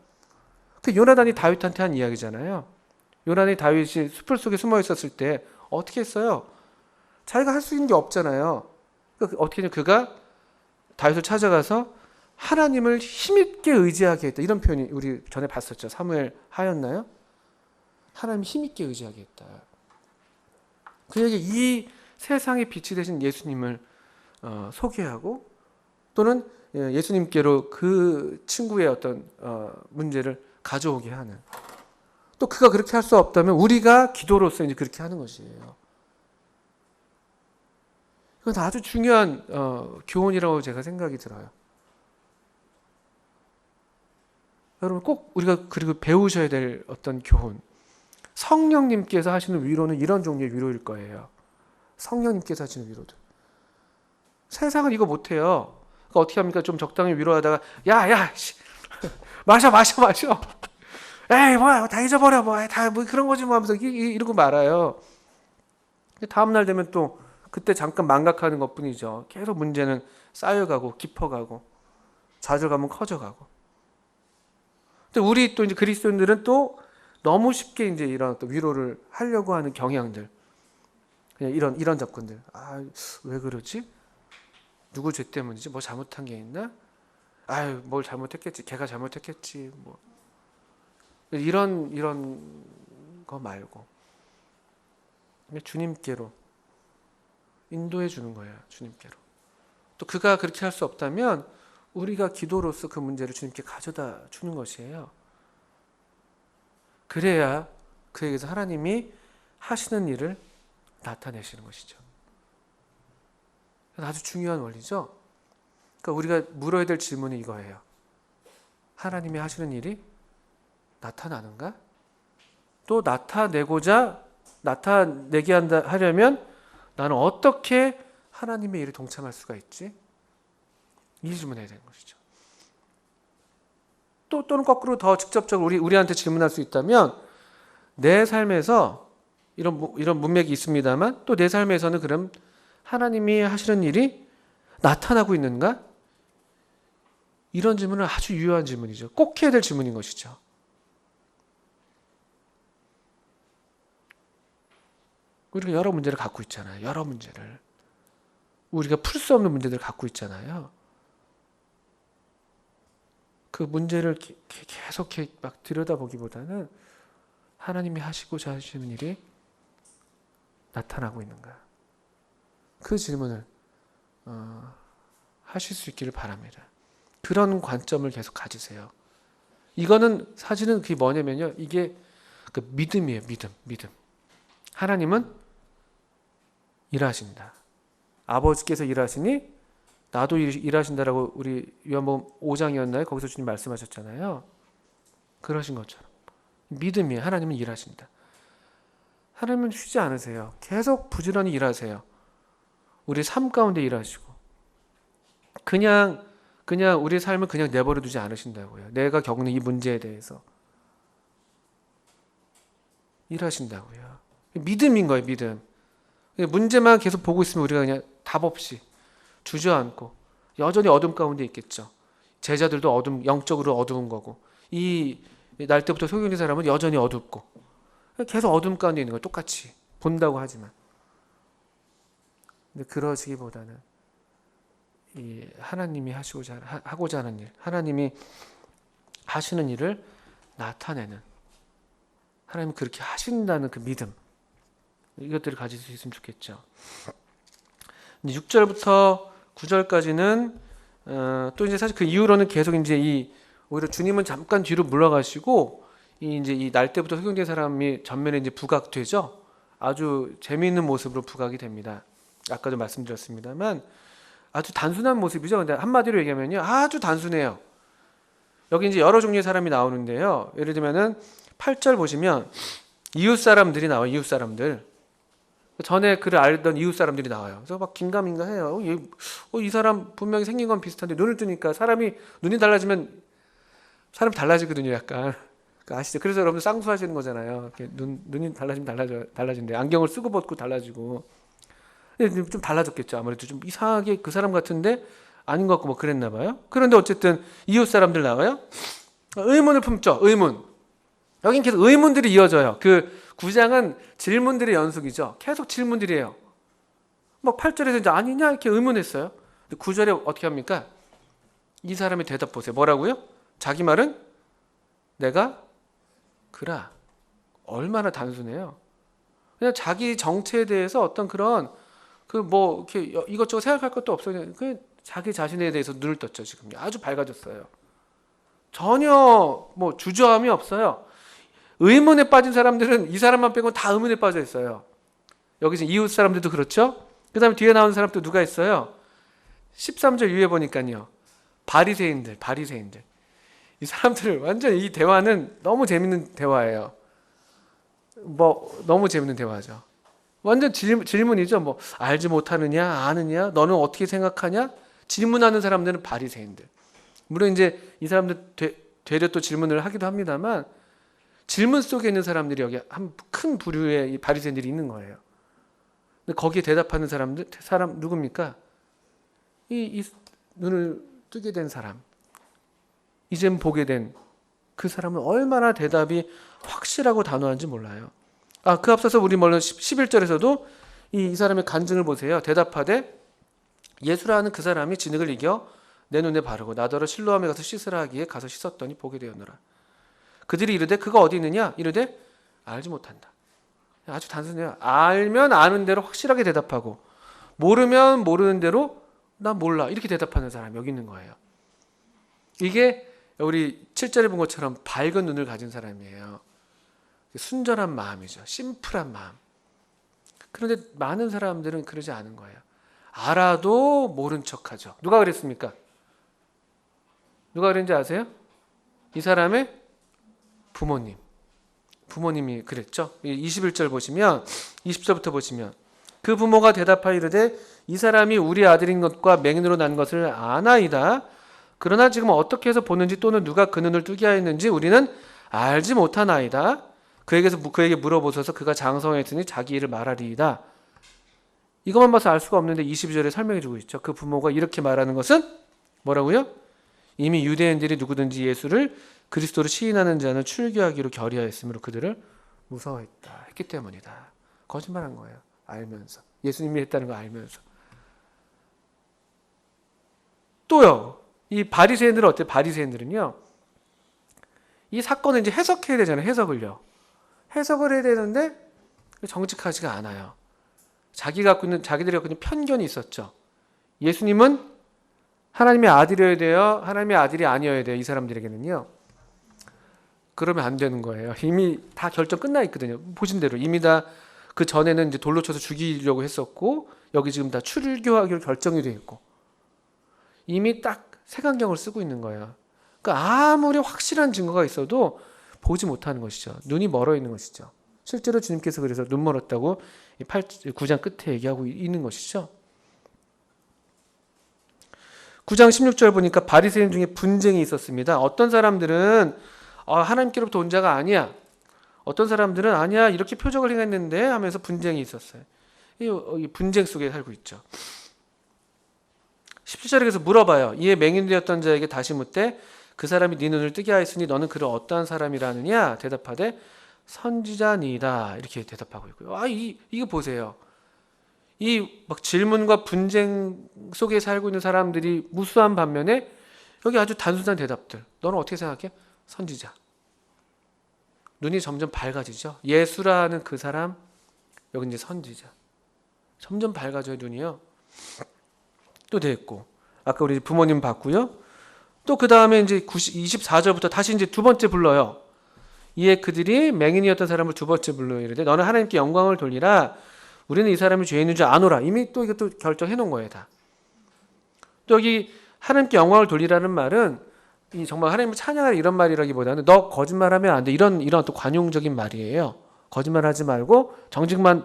그 요나단이 다윗한테 한 이야기잖아요. 요나단이 다윗이 숲을 속에 숨어 있었을 때 어떻게 했어요? 자기가 할 수 있는 게 없잖아요. 그러니까 어떻게 했냐? 그가 다윗을 찾아가서 하나님을 힘있게 의지하게 했다. 이런 표현이 우리 전에 봤었죠. 사무엘 하였나요? 하나님 힘있게 의지하게 했다. 그에게 이 세상의 빛이 되신 예수님을 소개하고 또는 예수님께로 그 친구의 어떤 문제를 가져오게 하는 또 그가 그렇게 할 수 없다면 우리가 기도로서 이제 그렇게 하는 것이에요. 이건 아주 중요한 교훈이라고 제가 생각이 들어요. 여러분 꼭 우리가 그리고 배우셔야 될 어떤 교훈. 성령님께서 하시는 위로는 이런 종류의 위로일 거예요. 성령님께서 하시는 위로도. 세상은 이거 못해요. 그러니까 어떻게 합니까? 좀 적당히 위로하다가 야, 마셔. 에이 뭐야 다 잊어버려 뭐 그런 거지 뭐 하면서 이러고 말아요. 다음 날 되면 또 그때 잠깐 망각하는 것뿐이죠. 계속 문제는 쌓여가고 깊어가고 좌절감은 커져가고. 근데 우리 또 이제 그리스도인들은 또 너무 쉽게 이제 이런 또 위로를 하려고 하는 경향들, 그냥 이런 접근들. 왜 그러지? 누구 죄 때문이지? 뭐 잘못한 게 있나? 뭘 잘못했겠지. 걔가 잘못했겠지. 뭐 이런 거 말고 주님께로 인도해 주는 거예요. 주님께로. 또 그가 그렇게 할 수 없다면 우리가 기도로서 그 문제를 주님께 가져다 주는 것이에요. 그래야 그에게서 하나님이 하시는 일을 나타내시는 것이죠. 아주 중요한 원리죠. 그러니까 우리가 물어야 될 질문이 이거예요. 하나님이 하시는 일이 나타나는가? 또 나타내게 하려면 나는 어떻게 하나님의 일에 동참할 수가 있지? 이 질문해야 되는 것이죠. 또는 거꾸로 더 직접적으로 우리한테 질문할 수 있다면 내 삶에서 이런 문맥이 있습니다만 또 내 삶에서는 그럼 하나님이 하시는 일이 나타나고 있는가? 이런 질문은 아주 유효한 질문이죠. 꼭 해야 될 질문인 것이죠. 우리가 여러 문제를 갖고 있잖아요. 여러 문제를. 우리가 풀 수 없는 문제들을 갖고 있잖아요. 그 문제를 계속 막 들여다보기보다는 하나님이 하시고자 하시는 일이 나타나고 있는가? 그 질문을 하실 수 있기를 바랍니다. 그런 관점을 계속 가지세요. 이거는 사실은 그게 뭐냐면요. 이게 그 믿음이에요. 믿음. 하나님은 일하신다. 아버지께서 일하시니 나도 일하신다라고 우리 요한복음 5장이었나요? 거기서 주님 말씀하셨잖아요. 그러신 것처럼 믿음이에요. 하나님은 일하신다. 하나님은 쉬지 않으세요. 계속 부지런히 일하세요. 우리 삶 가운데 일하시고 그냥 우리의 삶을 그냥 내버려 두지 않으신다고요. 내가 겪는 이 문제에 대해서 일하신다고요. 믿음인 거예요. 믿음. 문제만 계속 보고 있으면 우리가 그냥 답 없이 주저앉고 여전히 어둠 가운데 있겠죠. 제자들도 영적으로 어두운 거고 이 날 때부터 소경된 사람은 여전히 어둡고 계속 어둠 가운데 있는 거예요. 똑같이 본다고 하지만. 근데 그러시기보다는 이 하나님이 하고자 하는 일, 하나님이 하시는 일을 나타내는, 하나님은 그렇게 하신다는 그 믿음, 이것들을 가질 수 있으면 좋겠죠. 6절부터 9절까지는 또 이제 사실 그 이후로는 계속 이제 오히려 주님은 잠깐 뒤로 물러가시고 이제 이 날 때부터 소경된 사람이 전면에 이제 부각되죠. 아주 재미있는 모습으로 부각이 됩니다. 아까도 말씀드렸습니다만 아주 단순한 모습이죠. 근데 한마디로 얘기하면요, 아주 단순해요. 여기 이제 여러 종류의 사람이 나오는데요. 예를 들면은 8절 보시면 이웃 사람들이 나와요. 이웃 사람들. 전에 그를 알던 이웃 사람들이 나와요. 그래서 막 긴가민가해요. 이 사람 분명히 생긴 건 비슷한데 눈을 뜨니까 눈이 달라지면 사람이 달라지거든요. 약간 아시죠? 그래서 여러분 쌍수하시는 거잖아요. 이렇게 눈이 달라지면 달라진대. 안경을 쓰고 벗고 달라지고. 좀 달라졌겠죠. 아무래도 좀 이상하게 그 사람 같은데 아닌 것 같고 뭐 그랬나 봐요. 그런데 어쨌든 이웃 사람들 나와요. 의문을 품죠. 의문. 여긴 계속 의문들이 이어져요. 그 9장은 질문들의 연속이죠. 계속 질문들이에요. 막 8절에서 이제 아니냐 이렇게 의문했어요. 9절에 어떻게 합니까? 이 사람의 대답 보세요. 뭐라고요? 자기 말은 내가 그라. 얼마나 단순해요. 그냥 자기 정체에 대해서 어떤 그런 이렇게 이것저것 생각할 것도 없어요. 그냥 자기 자신에 대해서 눈을 떴죠. 지금 아주 밝아졌어요. 전혀 주저함이 없어요. 의문에 빠진 사람들은 이 사람만 빼고 다 의문에 빠져 있어요. 여기서 이웃 사람들도 그렇죠. 그 다음에 뒤에 나오는 사람도 누가 있어요? 13절 위에 보니까요. 바리새인들. 이 사람들을 완전 이 대화는 너무 재밌는 대화예요. 뭐 너무 재밌는 대화죠. 완전 질문이죠. 뭐 알지 못하느냐, 아느냐, 너는 어떻게 생각하냐? 질문하는 사람들은 바리새인들. 물론 이제 이 사람들 되려 또 질문을 하기도 합니다만 질문 속에 있는 사람들이 여기 한 큰 부류의 이 바리새인들이 있는 거예요. 근데 거기에 대답하는 사람 누굽니까? 이 눈을 뜨게 된 사람, 이젠 보게 된 그 사람은 얼마나 대답이 확실하고 단호한지 몰라요. 그 앞서서 우리 물론 11절에서도 이 사람의 간증을 보세요. 대답하되 예수라는 그 사람이 진흙을 이겨 내 눈에 바르고 나더러 실로암에 가서 씻으라 하기에 가서 씻었더니 보게 되었노라. 그들이 이르되 그가 어디 있느냐? 이르되 알지 못한다. 아주 단순해요. 알면 아는 대로 확실하게 대답하고 모르면 모르는 대로 난 몰라 이렇게 대답하는 사람이 여기 있는 거예요. 이게 우리 7절에 본 것처럼 밝은 눈을 가진 사람이에요. 순전한 마음이죠. 심플한 마음. 그런데 많은 사람들은 그러지 않은 거예요. 알아도 모른 척하죠. 누가 그랬습니까? 누가 그랬는지 아세요? 이 사람의 부모님이 그랬죠. 21절 보시면 20절부터 보시면 그 부모가 대답하여 이르되 이 사람이 우리 아들인 것과 맹인으로 난 것을 아나이다. 그러나 지금 어떻게 해서 보는지 또는 누가 그 눈을 뜨게 하였는지 우리는 알지 못하나이다. 그에게 물어보소서. 그가 장성했으니 자기 일을 말하리이다. 이것만 봐서 알 수가 없는데 22절에 설명해 주고 있죠. 그 부모가 이렇게 말하는 것은 뭐라고요? 이미 유대인들이 누구든지 예수를 그리스도로 시인하는 자는 출교하기로 결의하였으므로 그들을 무서워했다. 했기 때문이다. 거짓말한 거예요. 알면서. 예수님이 했다는 거 알면서. 또요. 이 바리새인들은 어때요? 바리새인들은요. 이 사건을 이제 해석해야 되잖아요. 해석을 해야 되는데 정직하지가 않아요. 자기들이 갖고 있는 편견이 있었죠. 예수님은 하나님의 아들이어야 돼요? 하나님의 아들이 아니어야 돼요? 이 사람들에게는요. 그러면 안 되는 거예요. 이미 다 결정 끝나 있거든요. 보신 대로 이미 다 그 전에는 이제 돌로 쳐서 죽이려고 했었고 여기 지금 다 출교하기로 결정이 돼 있고 이미 딱 색안경을 쓰고 있는 거예요. 그러니까 아무리 확실한 증거가 있어도 보지 못하는 것이죠. 눈이 멀어 있는 것이죠. 실제로 주님께서 그래서 눈 멀었다고 9장 끝에 얘기하고 있는 것이죠. 9장 16절 보니까 바리새인 중에 분쟁이 있었습니다. 어떤 사람들은 하나님께로부터 온 자가 아니야. 어떤 사람들은 아니야 이렇게 표적을 행했는데 하면서 분쟁이 있었어요. 이 분쟁 속에 살고 있죠. 17절에서 물어봐요. 이에 맹인되었던 자에게 다시 묻되 그 사람이 네 눈을 뜨게 하였으니 너는 그를 어떠한 사람이라느냐? 대답하되 선지자니이다. 이렇게 대답하고 있고요. 이거 보세요. 이 막 질문과 분쟁 속에 살고 있는 사람들이 무수한 반면에 여기 아주 단순한 대답들. 너는 어떻게 생각해? 선지자. 눈이 점점 밝아지죠. 예수라는 그 사람, 여기 이제 선지자. 점점 밝아져요, 눈이요. 또 됐고. 아까 우리 부모님 봤고요. 또 그 다음에 이제 24절부터 다시 이제 두 번째 불러요. 이에 그들이 맹인이었던 사람을 두 번째 불러요. 이르되 너는 하나님께 영광을 돌리라. 우리는 이 사람이 죄인인 줄 아노라. 이미 또 이것도 결정해 놓은 거예요, 다. 또 여기 하나님께 영광을 돌리라는 말은 이 정말 하나님을 찬양하라 이런 말이라기보다는 너 거짓말하면 안 돼. 이런 또 관용적인 말이에요. 거짓말하지 말고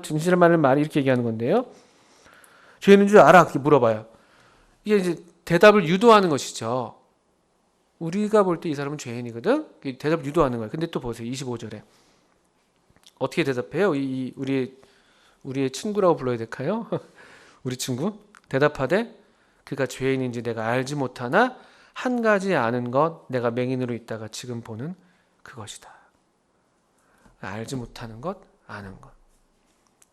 진실한 말을 이렇게 얘기하는 건데요. 죄인인 줄 알아. 그렇게 물어봐요. 이게 이제 대답을 유도하는 것이죠. 우리가 볼 때 이 사람은 죄인이거든. 대답을 유도하는 거예요. 근데 또 보세요. 25절에 어떻게 대답해요? 우리의 친구라고 불러야 될까요? 우리 친구 대답하되 그가 죄인인지 내가 알지 못하나 한 가지 아는 것 내가 맹인으로 있다가 지금 보는 그것이다. 알지 못하는 것, 아는 것.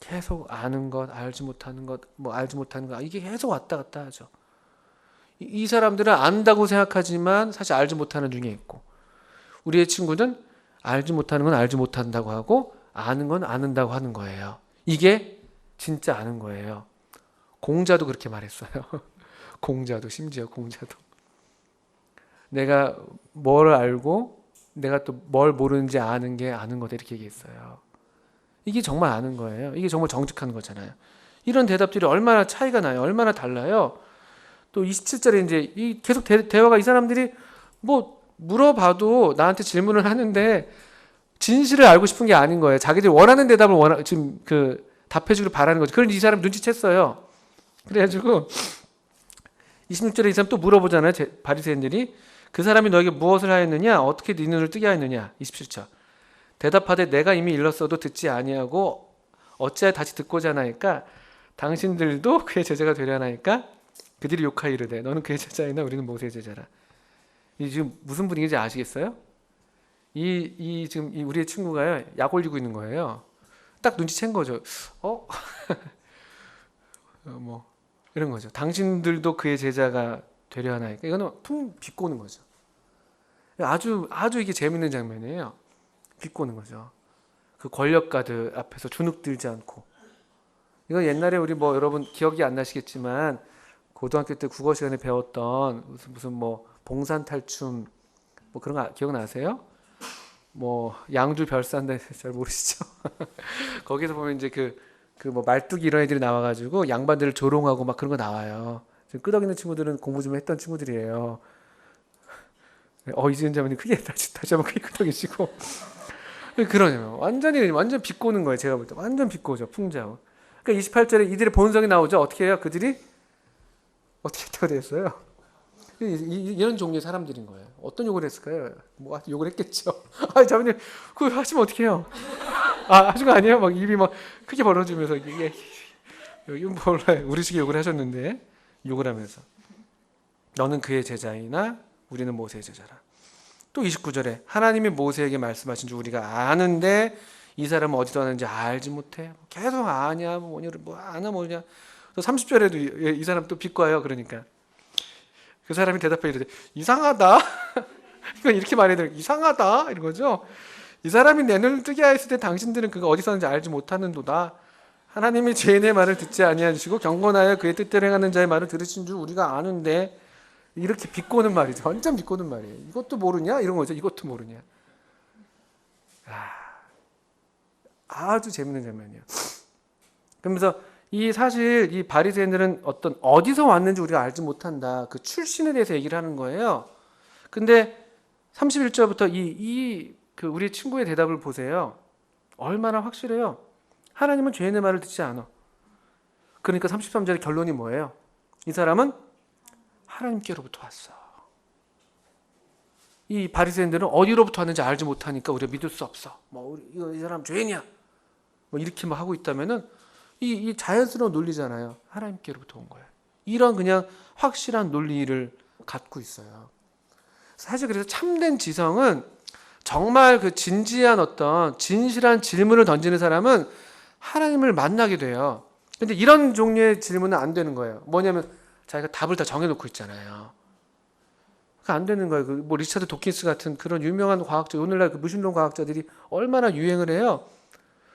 계속 아는 것, 알지 못하는 것, 알지 못하는 것 이게 계속 왔다 갔다 하죠. 이 사람들은 안다고 생각하지만 사실 알지 못하는 중에 있고 우리의 친구는 알지 못하는 건 알지 못한다고 하고 아는 건 아는다고 하는 거예요. 이게 진짜 아는 거예요. 공자도 그렇게 말했어요. 심지어 공자도 내가 뭘 알고 내가 또 뭘 모르는지 아는 게 아는 거다 이렇게 얘기했어요. 이게 정말 아는 거예요. 이게 정말 정직한 거잖아요. 이런 대답들이 얼마나 차이가 나요. 얼마나 달라요. 또 27절에 이제 계속 대화가 이 사람들이 물어봐도 나한테 질문을 하는데 진실을 알고 싶은 게 아닌 거예요. 자기들이 원하는 대답을 지금 답해주길 바라는 거죠. 그런데 이 사람 눈치챘어요. 그래가지고 26절에 이 사람 또 물어보잖아요. 바리새인들이 그 사람이 너에게 무엇을 하였느냐? 어떻게 네 눈을 뜨게 하였느냐? 27절. 대답하되 내가 이미 일렀어도 듣지 아니하고 어찌하여 다시 듣고자 하나이까? 당신들도 그의 제자가 되려 하나이까? 그들이 욕하여 이르되 너는 그의 제자이나 우리는 모세의 제자라. 이 지금 무슨 분위기인지 아시겠어요? 지금 우리의 친구가요, 약 올리고 있는 거예요. 딱 눈치챈 거죠. 뭐 이런 거죠. 당신들도 그의 제자가 되려 하나이까? 이거는 퉁 비꼬는 거죠. 아주 이게 재밌는 장면이에요. 비꼬는 거죠. 그 권력가들 앞에서 주눅들지 않고. 이건 옛날에 우리 뭐 여러분 기억이 안 나시겠지만 고등학교 때 국어 시간에 배웠던 무슨 뭐 봉산탈춤 뭐 그런 거 기억나세요? 뭐 양주 별산데 잘 모르시죠? 거기서 보면 이제 그 뭐 말뚝이 이런 애들이 나와가지고 양반들을 조롱하고 막 그런 거 나와요. 지금 끄덕이는 친구들은 공부 좀 했던 친구들이에요. 이지은 자매님 크게 다시 한번 크게 끄덕이시고 그러네요. 완전 비꼬는 거예요. 제가 볼 때 완전 비꼬죠. 풍자고. 그러니까 28절에 이들의 본성이 나오죠. 어떻게 해요? 그들이 어떻게 했다고 되었어요? 이런 종류의 사람들인 거예요. 어떤 욕을 했을까요? 뭐 욕을 했겠죠. 자매님 그거 하시면 어떻게 해요? 하신 거 아니에요? 막 입이 막 크게 벌어지면서 이게 몰라요. 우리식의 욕을 하셨는데 욕을 하면서 너는 그의 제자이나 우리는 모세의 제자라. 또 29절에 하나님이 모세에게 말씀하신 줄 우리가 아는데 이 사람은 어디서 왔는지 알지 못해. 계속 아냐 뭐 아나 뭐냐. 또 30절에도 이 사람 또 비꼬아요. 그러니까 그 사람이 대답해 이르되 이상하다. 이건 이렇게 말해야 돼요. 이상하다 이런 거죠. 이 사람이 내 눈을 뜨게 하였을 때 당신들은 그가 어디서 왔는지 알지 못하는도다. 하나님이 죄인의 말을 듣지 아니하시고 경건하여 그의 뜻대로 행하는 자의 말을 들으신 줄 우리가 아는데 이렇게 비꼬는 말이죠. 완전 비꼬는 말이에요. 이것도 모르냐? 이런 거죠. 이것도 모르냐? 아주 재밌는 장면이에요. 그러면서 사실 이 바리새인들은 어디서 왔는지 우리가 알지 못한다. 그 출신에 대해서 얘기를 하는 거예요. 근데 31절부터 그 우리 친구의 대답을 보세요. 얼마나 확실해요. 하나님은 죄인의 말을 듣지 않아. 그러니까 33절의 결론이 뭐예요? 이 사람은 하나님께로부터 왔어. 이 바리새인들은 어디로부터 왔는지 알지 못하니까 우리가 믿을 수 없어. 이 사람 죄인이야. 이렇게 막 하고 있다면은 이 자연스러운 논리잖아요. 하나님께로부터 온 거예요. 이런 그냥 확실한 논리를 갖고 있어요. 사실 그래서 참된 지성은 정말 그 진지한 어떤 진실한 질문을 던지는 사람은 하나님을 만나게 돼요. 근데 이런 종류의 질문은 안 되는 거예요. 뭐냐면 자기가 답을 다 정해놓고 있잖아요. 안 되는 거예요. 뭐 리차드 도킨스 같은 그런 유명한 과학자, 오늘날 그 무신론 과학자들이 얼마나 유행을 해요.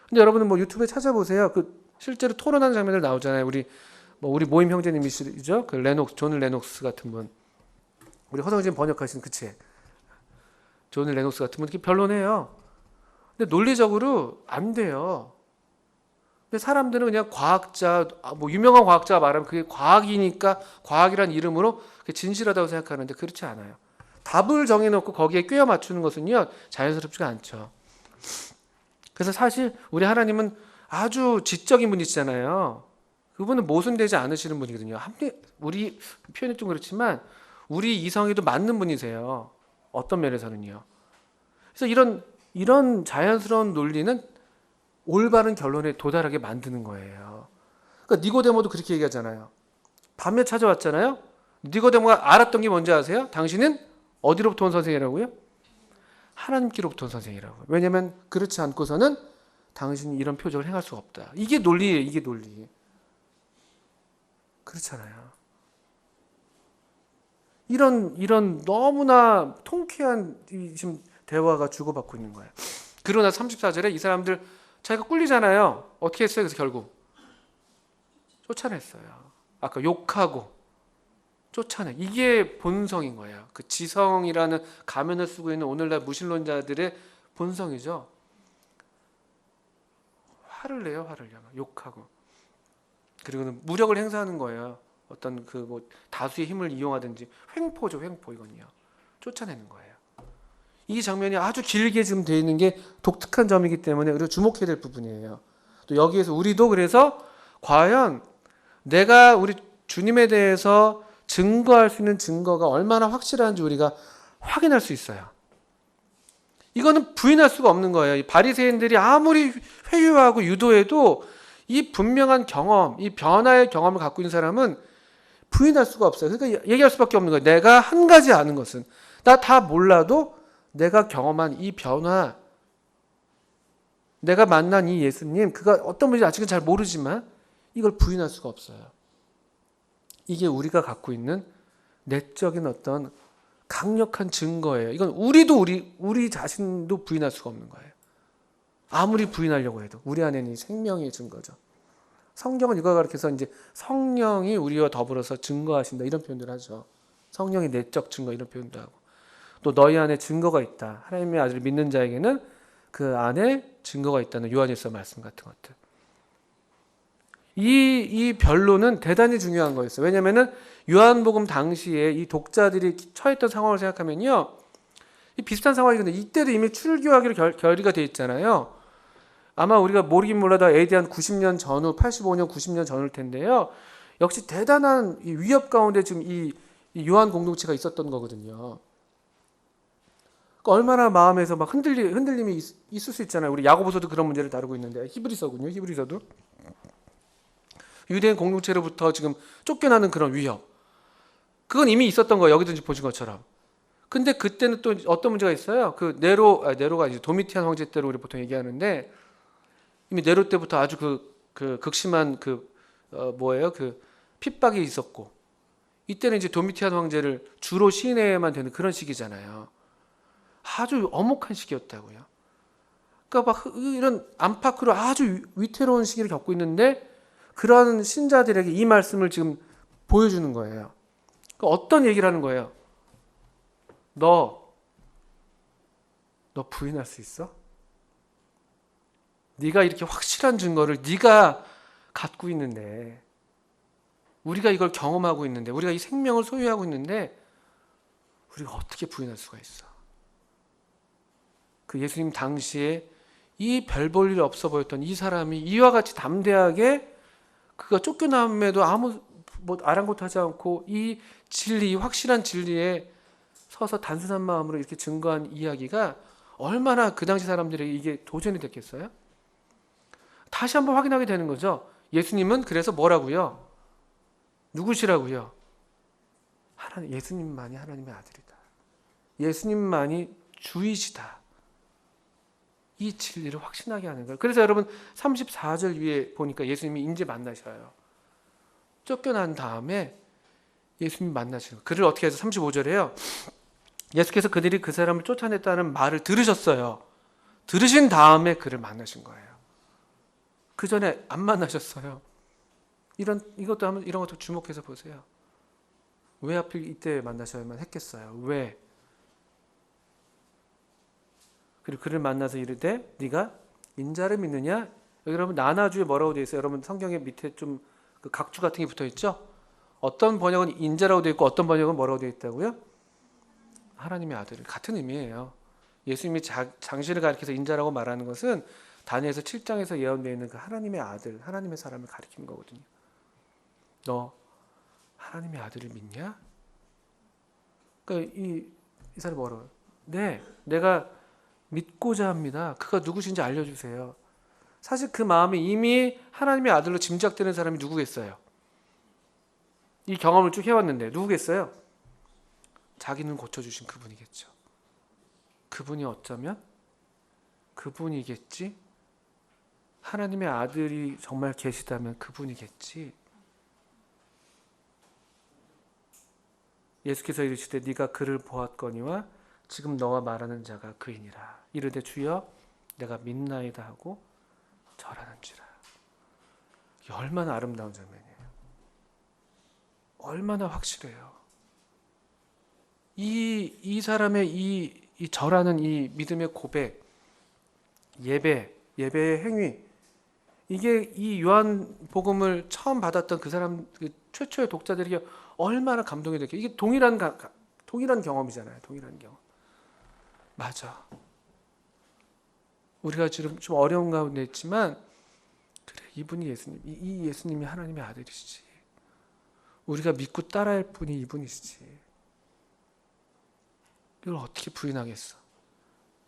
근데 여러분은 뭐 유튜브에 찾아보세요. 실제로 토론하는 장면들 나오잖아요. 우리 모임 형제님이시죠? 존 레녹스 같은 분. 우리 허성진 번역하신 그 책. 존 레녹스 같은 분 이렇게 변론해요. 근데 논리적으로 안 돼요. 근데 사람들은 그냥 과학자, 뭐 유명한 과학자가 말하면 그게 과학이니까 과학이란 이름으로 그게 진실하다고 생각하는데 그렇지 않아요. 답을 정해놓고 거기에 꿰어 맞추는 것은요 자연스럽지가 않죠. 그래서 사실 우리 하나님은 아주 지적인 분이시잖아요. 그분은 모순되지 않으시는 분이거든요. 우리 표현이 좀 그렇지만 우리 이성에도 맞는 분이세요. 어떤 면에서는요. 그래서 이런 자연스러운 논리는 올바른 결론에 도달하게 만드는 거예요. 그러니까 니고데모도 그렇게 얘기하잖아요. 밤에 찾아왔잖아요. 니고데모가 알았던 게 뭔지 아세요? 당신은 어디로부터 온 선생이라고요? 하나님께로부터 온 선생이라고요. 왜냐하면 그렇지 않고서는 당신이 이런 표적을 행할 수가 없다. 이게 논리예요. 이게 논리. 그렇잖아요. 이런 너무나 통쾌한 지금 대화가 주고받고 있는 거예요. 그러나 34절에 이 사람들 자기가 꿀리잖아요. 어떻게 했어요? 그래서 결국 쫓아냈어요. 아까 욕하고 쫓아내. 이게 본성인 거예요. 그 지성이라는 가면을 쓰고 있는 오늘날 무신론자들의 본성이죠. 화를 내요. 욕하고. 그리고는 무력을 행사하는 거예요. 어떤 다수의 힘을 이용하든지 횡포죠. 횡포 이건요. 쫓아내는 거예요. 이 장면이 아주 길게 지금 되어 있는 게 독특한 점이기 때문에 우리가 주목해야 될 부분이에요. 또 여기에서 우리도 그래서 과연 내가 우리 주님에 대해서 증거할 수 있는 증거가 얼마나 확실한지 우리가 확인할 수 있어요. 이거는 부인할 수가 없는 거예요. 이 바리새인들이 아무리 회유하고 유도해도 이 분명한 경험, 이 변화의 경험을 갖고 있는 사람은 부인할 수가 없어요. 그러니까 얘기할 수밖에 없는 거예요. 내가 한 가지 아는 것은 나 다 몰라도 내가 경험한 이 변화, 내가 만난 이 예수님, 그가 어떤 분인지 아직은 잘 모르지만 이걸 부인할 수가 없어요. 이게 우리가 갖고 있는 내적인 어떤 강력한 증거예요. 이건 우리 자신도 부인할 수가 없는 거예요. 아무리 부인하려고 해도 우리 안에는 이 생명의 증거죠. 성경은 이거 가르쳐서 이제 성령이 우리와 더불어서 증거하신다 이런 표현들 하죠. 성령의 내적 증거 이런 표현도 하고 또 너희 안에 증거가 있다. 하나님의 아들을 믿는 자에게는 그 안에 증거가 있다는 요한일서 말씀 같은 것들. 이 변론은 대단히 중요한 거였어요. 왜냐하면 요한복음 당시에 이 독자들이 처했던 상황을 생각하면요, 이 비슷한 상황이거든요. 이때도 이미 출교하기로 결의가 돼 있잖아요. 아마 우리가 모르긴 몰라도 AD 한 90년 전후, 85년, 90년 전일 텐데요. 역시 대단한 이 위협 가운데 지금 이 요한 공동체가 있었던 거거든요. 그러니까 얼마나 마음에서 막 흔들림이 있을 수 있잖아요. 우리 야고보서도 그런 문제를 다루고 있는데 히브리서군요. 히브리서도 유대인 공동체로부터 지금 쫓겨나는 그런 위협. 그건 이미 있었던 거예요. 여기도 보신 것처럼. 근데 그때는 또 어떤 문제가 있어요. 그 네로가 이제 도미티안 황제 때로 우리 보통 얘기하는데 이미 네로 때부터 아주 그 극심한 그 핍박이 있었고 이때는 이제 도미티안 황제를 주로 시인해야만 되는 그런 시기잖아요. 아주 엄혹한 시기였다고요. 그러니까 막 이런 안팎으로 아주 위태로운 시기를 겪고 있는데 그런 신자들에게 이 말씀을 지금 보여주는 거예요. 그러니까 어떤 얘기를 하는 거예요? 너 부인할 수 있어? 네가 이렇게 확실한 증거를 네가 갖고 있는데 우리가 이걸 경험하고 있는데 우리가 이 생명을 소유하고 있는데 우리가 어떻게 부인할 수가 있어? 그 예수님 당시에 이 별 볼 일 없어 보였던 이 사람이 이와 같이 담대하게 그가 쫓겨남에도 아무 아랑곳하지 않고 이 진리, 이 확실한 진리에 서서 단순한 마음으로 이렇게 증거한 이야기가 얼마나 그 당시 사람들에게 이게 도전이 됐겠어요? 다시 한번 확인하게 되는 거죠. 예수님은 그래서 뭐라고요? 누구시라고요? 예수님만이 하나님의 아들이다. 예수님만이 주이시다. 이 진리를 확신하게 하는 거예요. 그래서 여러분 34절 위에 보니까 예수님이 이제 만나셔요. 쫓겨난 다음에 예수님이 만나시는 거예요. 그를 어떻게 해서 35절에요. 예수께서 그들이 그 사람을 쫓아냈다는 말을 들으셨어요. 들으신 다음에 그를 만나신 거예요. 그 전에 안 만나셨어요. 이런 것도 주목해서 보세요. 왜 하필 이때 만나셔야만 했겠어요? 왜? 그리고 그를 만나서 이르되 네가 인자를 믿느냐? 여기 여러분 나나주에 뭐라고 되어 있어요? 여러분 성경의 밑에 좀 그 각주 같은 게 붙어 있죠? 어떤 번역은 인자라고 되어 있고 어떤 번역은 뭐라고 되어 있다고요? 하나님의 아들. 같은 의미예요. 예수님이 장신을 가리켜서 인자라고 말하는 것은 다니엘서 7장에서 예언되어 있는 그 하나님의 아들, 하나님의 사람을 가리키는 거거든요. 너 하나님의 아들을 믿냐? 그러니까 이 사람이 뭐라고요? 네, 내가 믿고자 합니다. 그가 누구신지 알려주세요. 사실 그 마음이 이미 하나님의 아들로 짐작되는 사람이 누구겠어요? 이 경험을 쭉 해왔는데 누구겠어요? 자기는 고쳐주신 그분이겠죠. 그분이 어쩌면 그분이겠지? 하나님의 아들이 정말 계시다면 그분이겠지? 예수께서 이르시되 네가 그를 보았거니와 지금 너와 말하는 자가 그이니라. 이르되 주여 내가 믿나이다 하고 절하는지라. 이게 얼마나 아름다운 장면이에요. 얼마나 확실해요. 이 사람의 이 절하는 이 믿음의 고백, 예배의 행위, 이게 이 요한복음을 처음 받았던 그 사람, 그 최초의 독자들에게 얼마나 감동이 됐겠어요. 이게 동일한 경험이잖아요. 동일한 경험. 맞아. 우리가 지금 좀 어려운 가운데 있지만 그래, 이분이 예수님, 이 예수님이 하나님의 아들이시지. 우리가 믿고 따라할 분이 이분이시지. 이걸 어떻게 부인하겠어?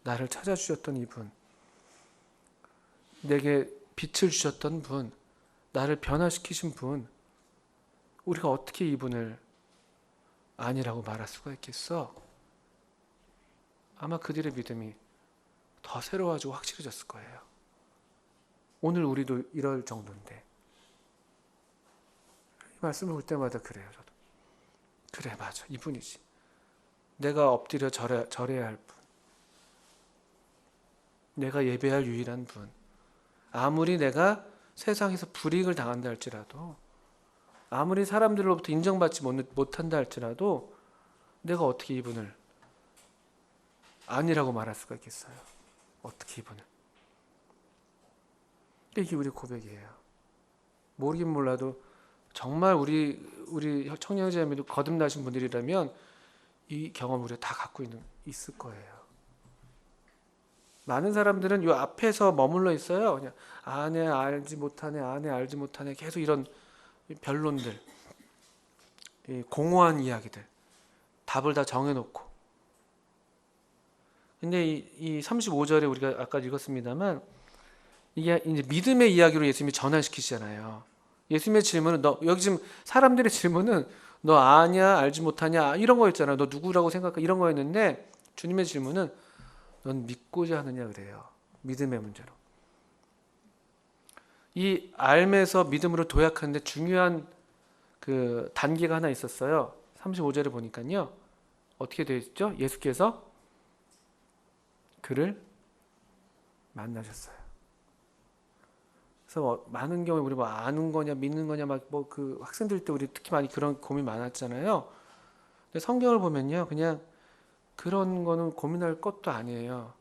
나를 찾아주셨던 이분, 내게 빛을 주셨던 분, 나를 변화시키신 분, 우리가 어떻게 이분을 아니라고 말할 수가 있겠어? 아마 그들의 믿음이 더 새로워지고 확실해졌을 거예요. 오늘 우리도 이럴 정도인데 이 말씀을 볼 때마다 그래요. 저도 그래, 맞아, 이분이지. 내가 엎드려 절해야 할 분, 내가 예배할 유일한 분. 아무리 내가 세상에서 불이익을 당한다 할지라도, 아무리 사람들로부터 인정받지 못한다 할지라도 내가 어떻게 이분을 아니라고 말할 수가 있겠어요? 어떻게 이분을? 이게 우리 고백이에요. 모르긴 몰라도 정말 우리 청년자매도 거듭나신 분들이라면 이 경험 우리가 다 갖고 있을 거예요. 많은 사람들은 이 앞에서 머물러 있어요. 그냥 아내 알지 못하네, 아내 알지 못하네, 계속 이런 변론들, 공허한 이야기들, 답을 다 정해놓고. 근데 이 35절에 우리가 아까 읽었습니다만 이게 이제 믿음의 이야기로 예수님이 전환시키시잖아요. 예수님의 질문은 여기 지금 사람들의 질문은 너 아냐, 알지 못하냐 이런 거였잖아요. 너 누구라고 생각해 이런 거였는데 주님의 질문은 넌 믿고자 하느냐 그래요. 믿음의 문제로. 이 알면서 믿음으로 도약하는데 중요한 그 단계가 하나 있었어요. 35절에 보니까요. 어떻게 되어 있죠? 예수께서 그를 만나셨어요. 그래서 많은 경우에 우리 뭐 아는 거냐 믿는 거냐 막 뭐 그 학생들 때 우리 특히 많이 그런 고민 많았잖아요. 근데 성경을 보면요. 그냥 그런 거는 고민할 것도 아니에요.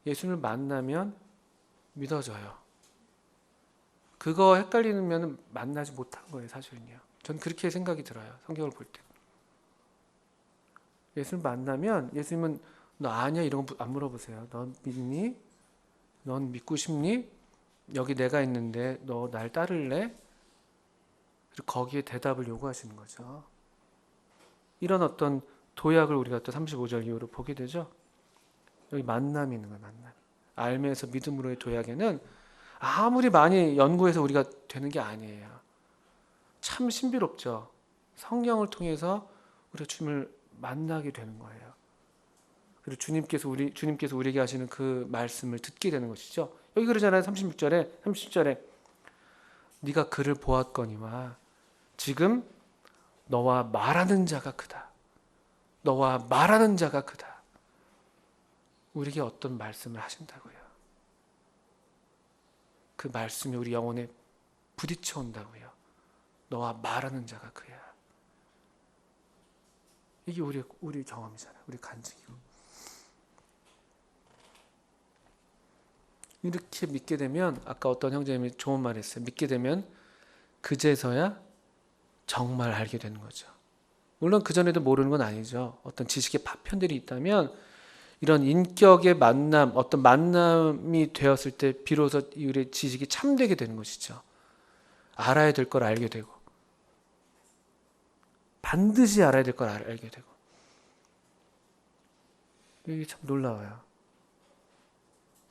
예수를 만나면 믿어져요. 그거 헷갈리면 만나지 못한 거예요, 사실은요. 전 그렇게 생각이 들어요. 성경을 볼 때. 예수를 만나면 예수님은 너 아냐 이런 거 안 물어보세요. 넌 믿니? 넌 믿고 싶니? 여기 내가 있는데 너 날 따를래? 그리고 거기에 대답을 요구하시는 거죠. 이런 어떤 도약을 우리가 또 35절 이후로 보게 되죠. 여기 만남이 있는 거예요. 만남. 알면서 믿음으로의 도약에는 아무리 많이 연구해서 우리가 되는 게 아니에요. 참 신비롭죠. 성령을 통해서 우리가 주님을 만나게 되는 거예요. 그리고 주님께서 우리에게 하시는 그 말씀을 듣게 되는 것이죠. 여기 그러잖아요. 30절에 네가 그를 보았거니와 지금 너와 말하는 자가 크다. 너와 말하는 자가 크다. 우리에게 어떤 말씀을 하신다고요. 그 말씀이 우리 영혼에 부딪혀 온다고요. 너와 말하는 자가 그야. 이게 우리 경험이잖아요. 우리 간증이고. 이렇게 믿게 되면 아까 어떤 형제님이 좋은 말 했어요. 믿게 되면 그제서야 정말 알게 되는 거죠. 물론 그전에도 모르는 건 아니죠. 어떤 지식의 파편들이 있다면 이런 인격의 만남, 어떤 만남이 되었을 때 비로소 우리의 지식이 참되게 되는 것이죠. 알아야 될 걸 알게 되고 반드시 알아야 될 걸 알게 되고 이게 참 놀라워요.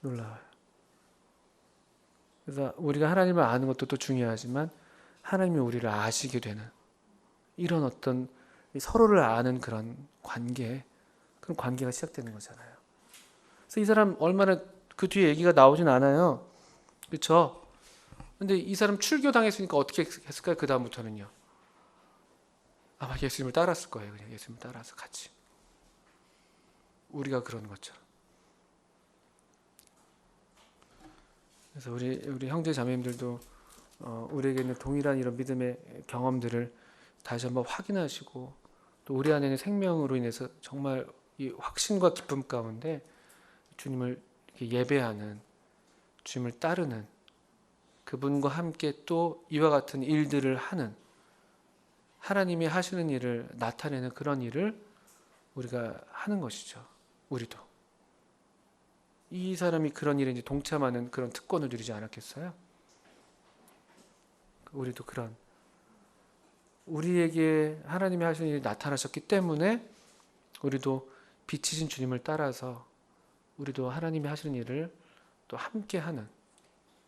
놀라워요. 그래서 우리가 하나님을 아는 것도 또 중요하지만 하나님이 우리를 아시게 되는 이런 어떤 서로를 아는 그런 관계가 시작되는 거잖아요. 그래서 이 사람 얼마나 그 뒤에 얘기가 나오진 않아요. 그렇죠? 근데 이 사람 출교당했으니까 어떻게 했을까요? 그 다음부터는요. 아마 예수님을 따랐을 거예요. 그냥 예수님을 따라서 같이. 우리가 그런 것처럼. 그래서 우리 형제 자매님들도 우리에게 있는 동일한 이런 믿음의 경험들을 다시 한번 확인하시고 또 우리 안에 있는 생명으로 인해서 정말 이 확신과 기쁨 가운데 주님을 예배하는, 주님을 따르는 그분과 함께 또 이와 같은 일들을 하는 하나님이 하시는 일을 나타내는 그런 일을 우리가 하는 것이죠. 우리도. 이 사람이 그런 일에 이제 동참하는 그런 특권을 누리지 않았겠어요? 우리도 그런 우리에게 하나님이 하시는 일이 나타나셨기 때문에 우리도 빛이신 주님을 따라서 우리도 하나님이 하시는 일을 또 함께 하는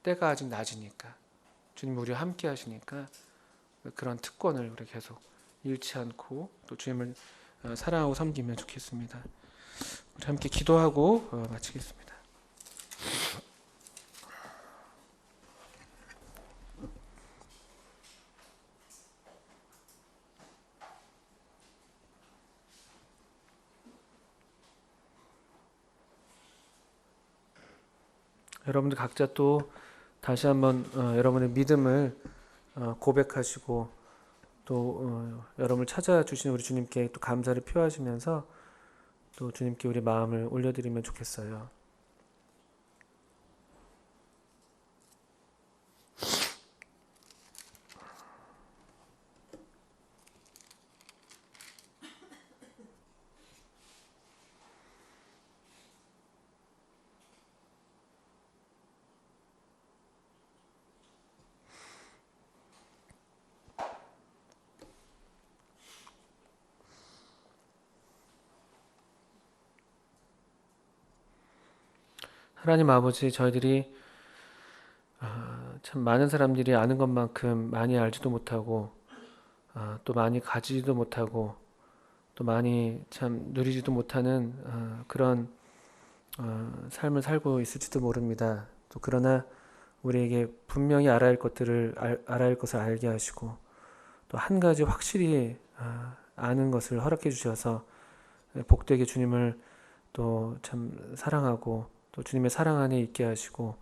때가 아직 낮으니까 주님이 우리와 함께 하시니까 그런 특권을 우리 계속 잃지 않고 또 주님을 사랑하고 섬기면 좋겠습니다. 우리 함께 기도하고 마치겠습니다. 여러분들 각자 또 다시 한번 여러분의 믿음을 고백하시고 또 여러분을 찾아주신 우리 주님께 또 감사를 표하시면서 또 주님께 우리 마음을 올려드리면 좋겠어요. 하나님 아버지, 저희들이 참 많은 사람들이 아는 것만큼 많이 알지도 못하고 또 많이 가지지도 못하고 또 많이 참 누리지도 못하는 그런 삶을 살고 있을지도 모릅니다. 또 그러나 우리에게 분명히 알아야 할 것들을 알아야 할 것을 알게 하시고 또 한 가지 확실히 아는 것을 허락해 주셔서 복되게 주님을 또 참 사랑하고 또 주님의 사랑 안에 있게 하시고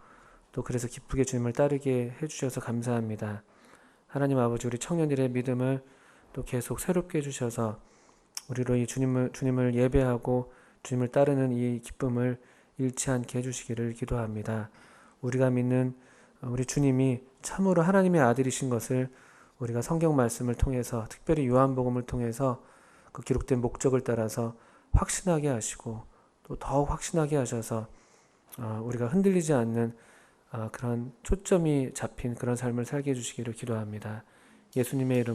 또 그래서 기쁘게 주님을 따르게 해주셔서 감사합니다. 하나님 아버지, 우리 청년들의 믿음을 또 계속 새롭게 해주셔서 우리로 이 주님을 예배하고 주님을 따르는 이 기쁨을 잃지 않게 해주시기를 기도합니다. 우리가 믿는 우리 주님이 참으로 하나님의 아들이신 것을 우리가 성경 말씀을 통해서 특별히 요한복음을 통해서 그 기록된 목적을 따라서 확신하게 하시고 또 더욱 확신하게 하셔서 우리가 흔들리지 않는 그런 초점이 잡힌 그런 삶을 살게 해주시기를 기도합니다. 예수님의 이름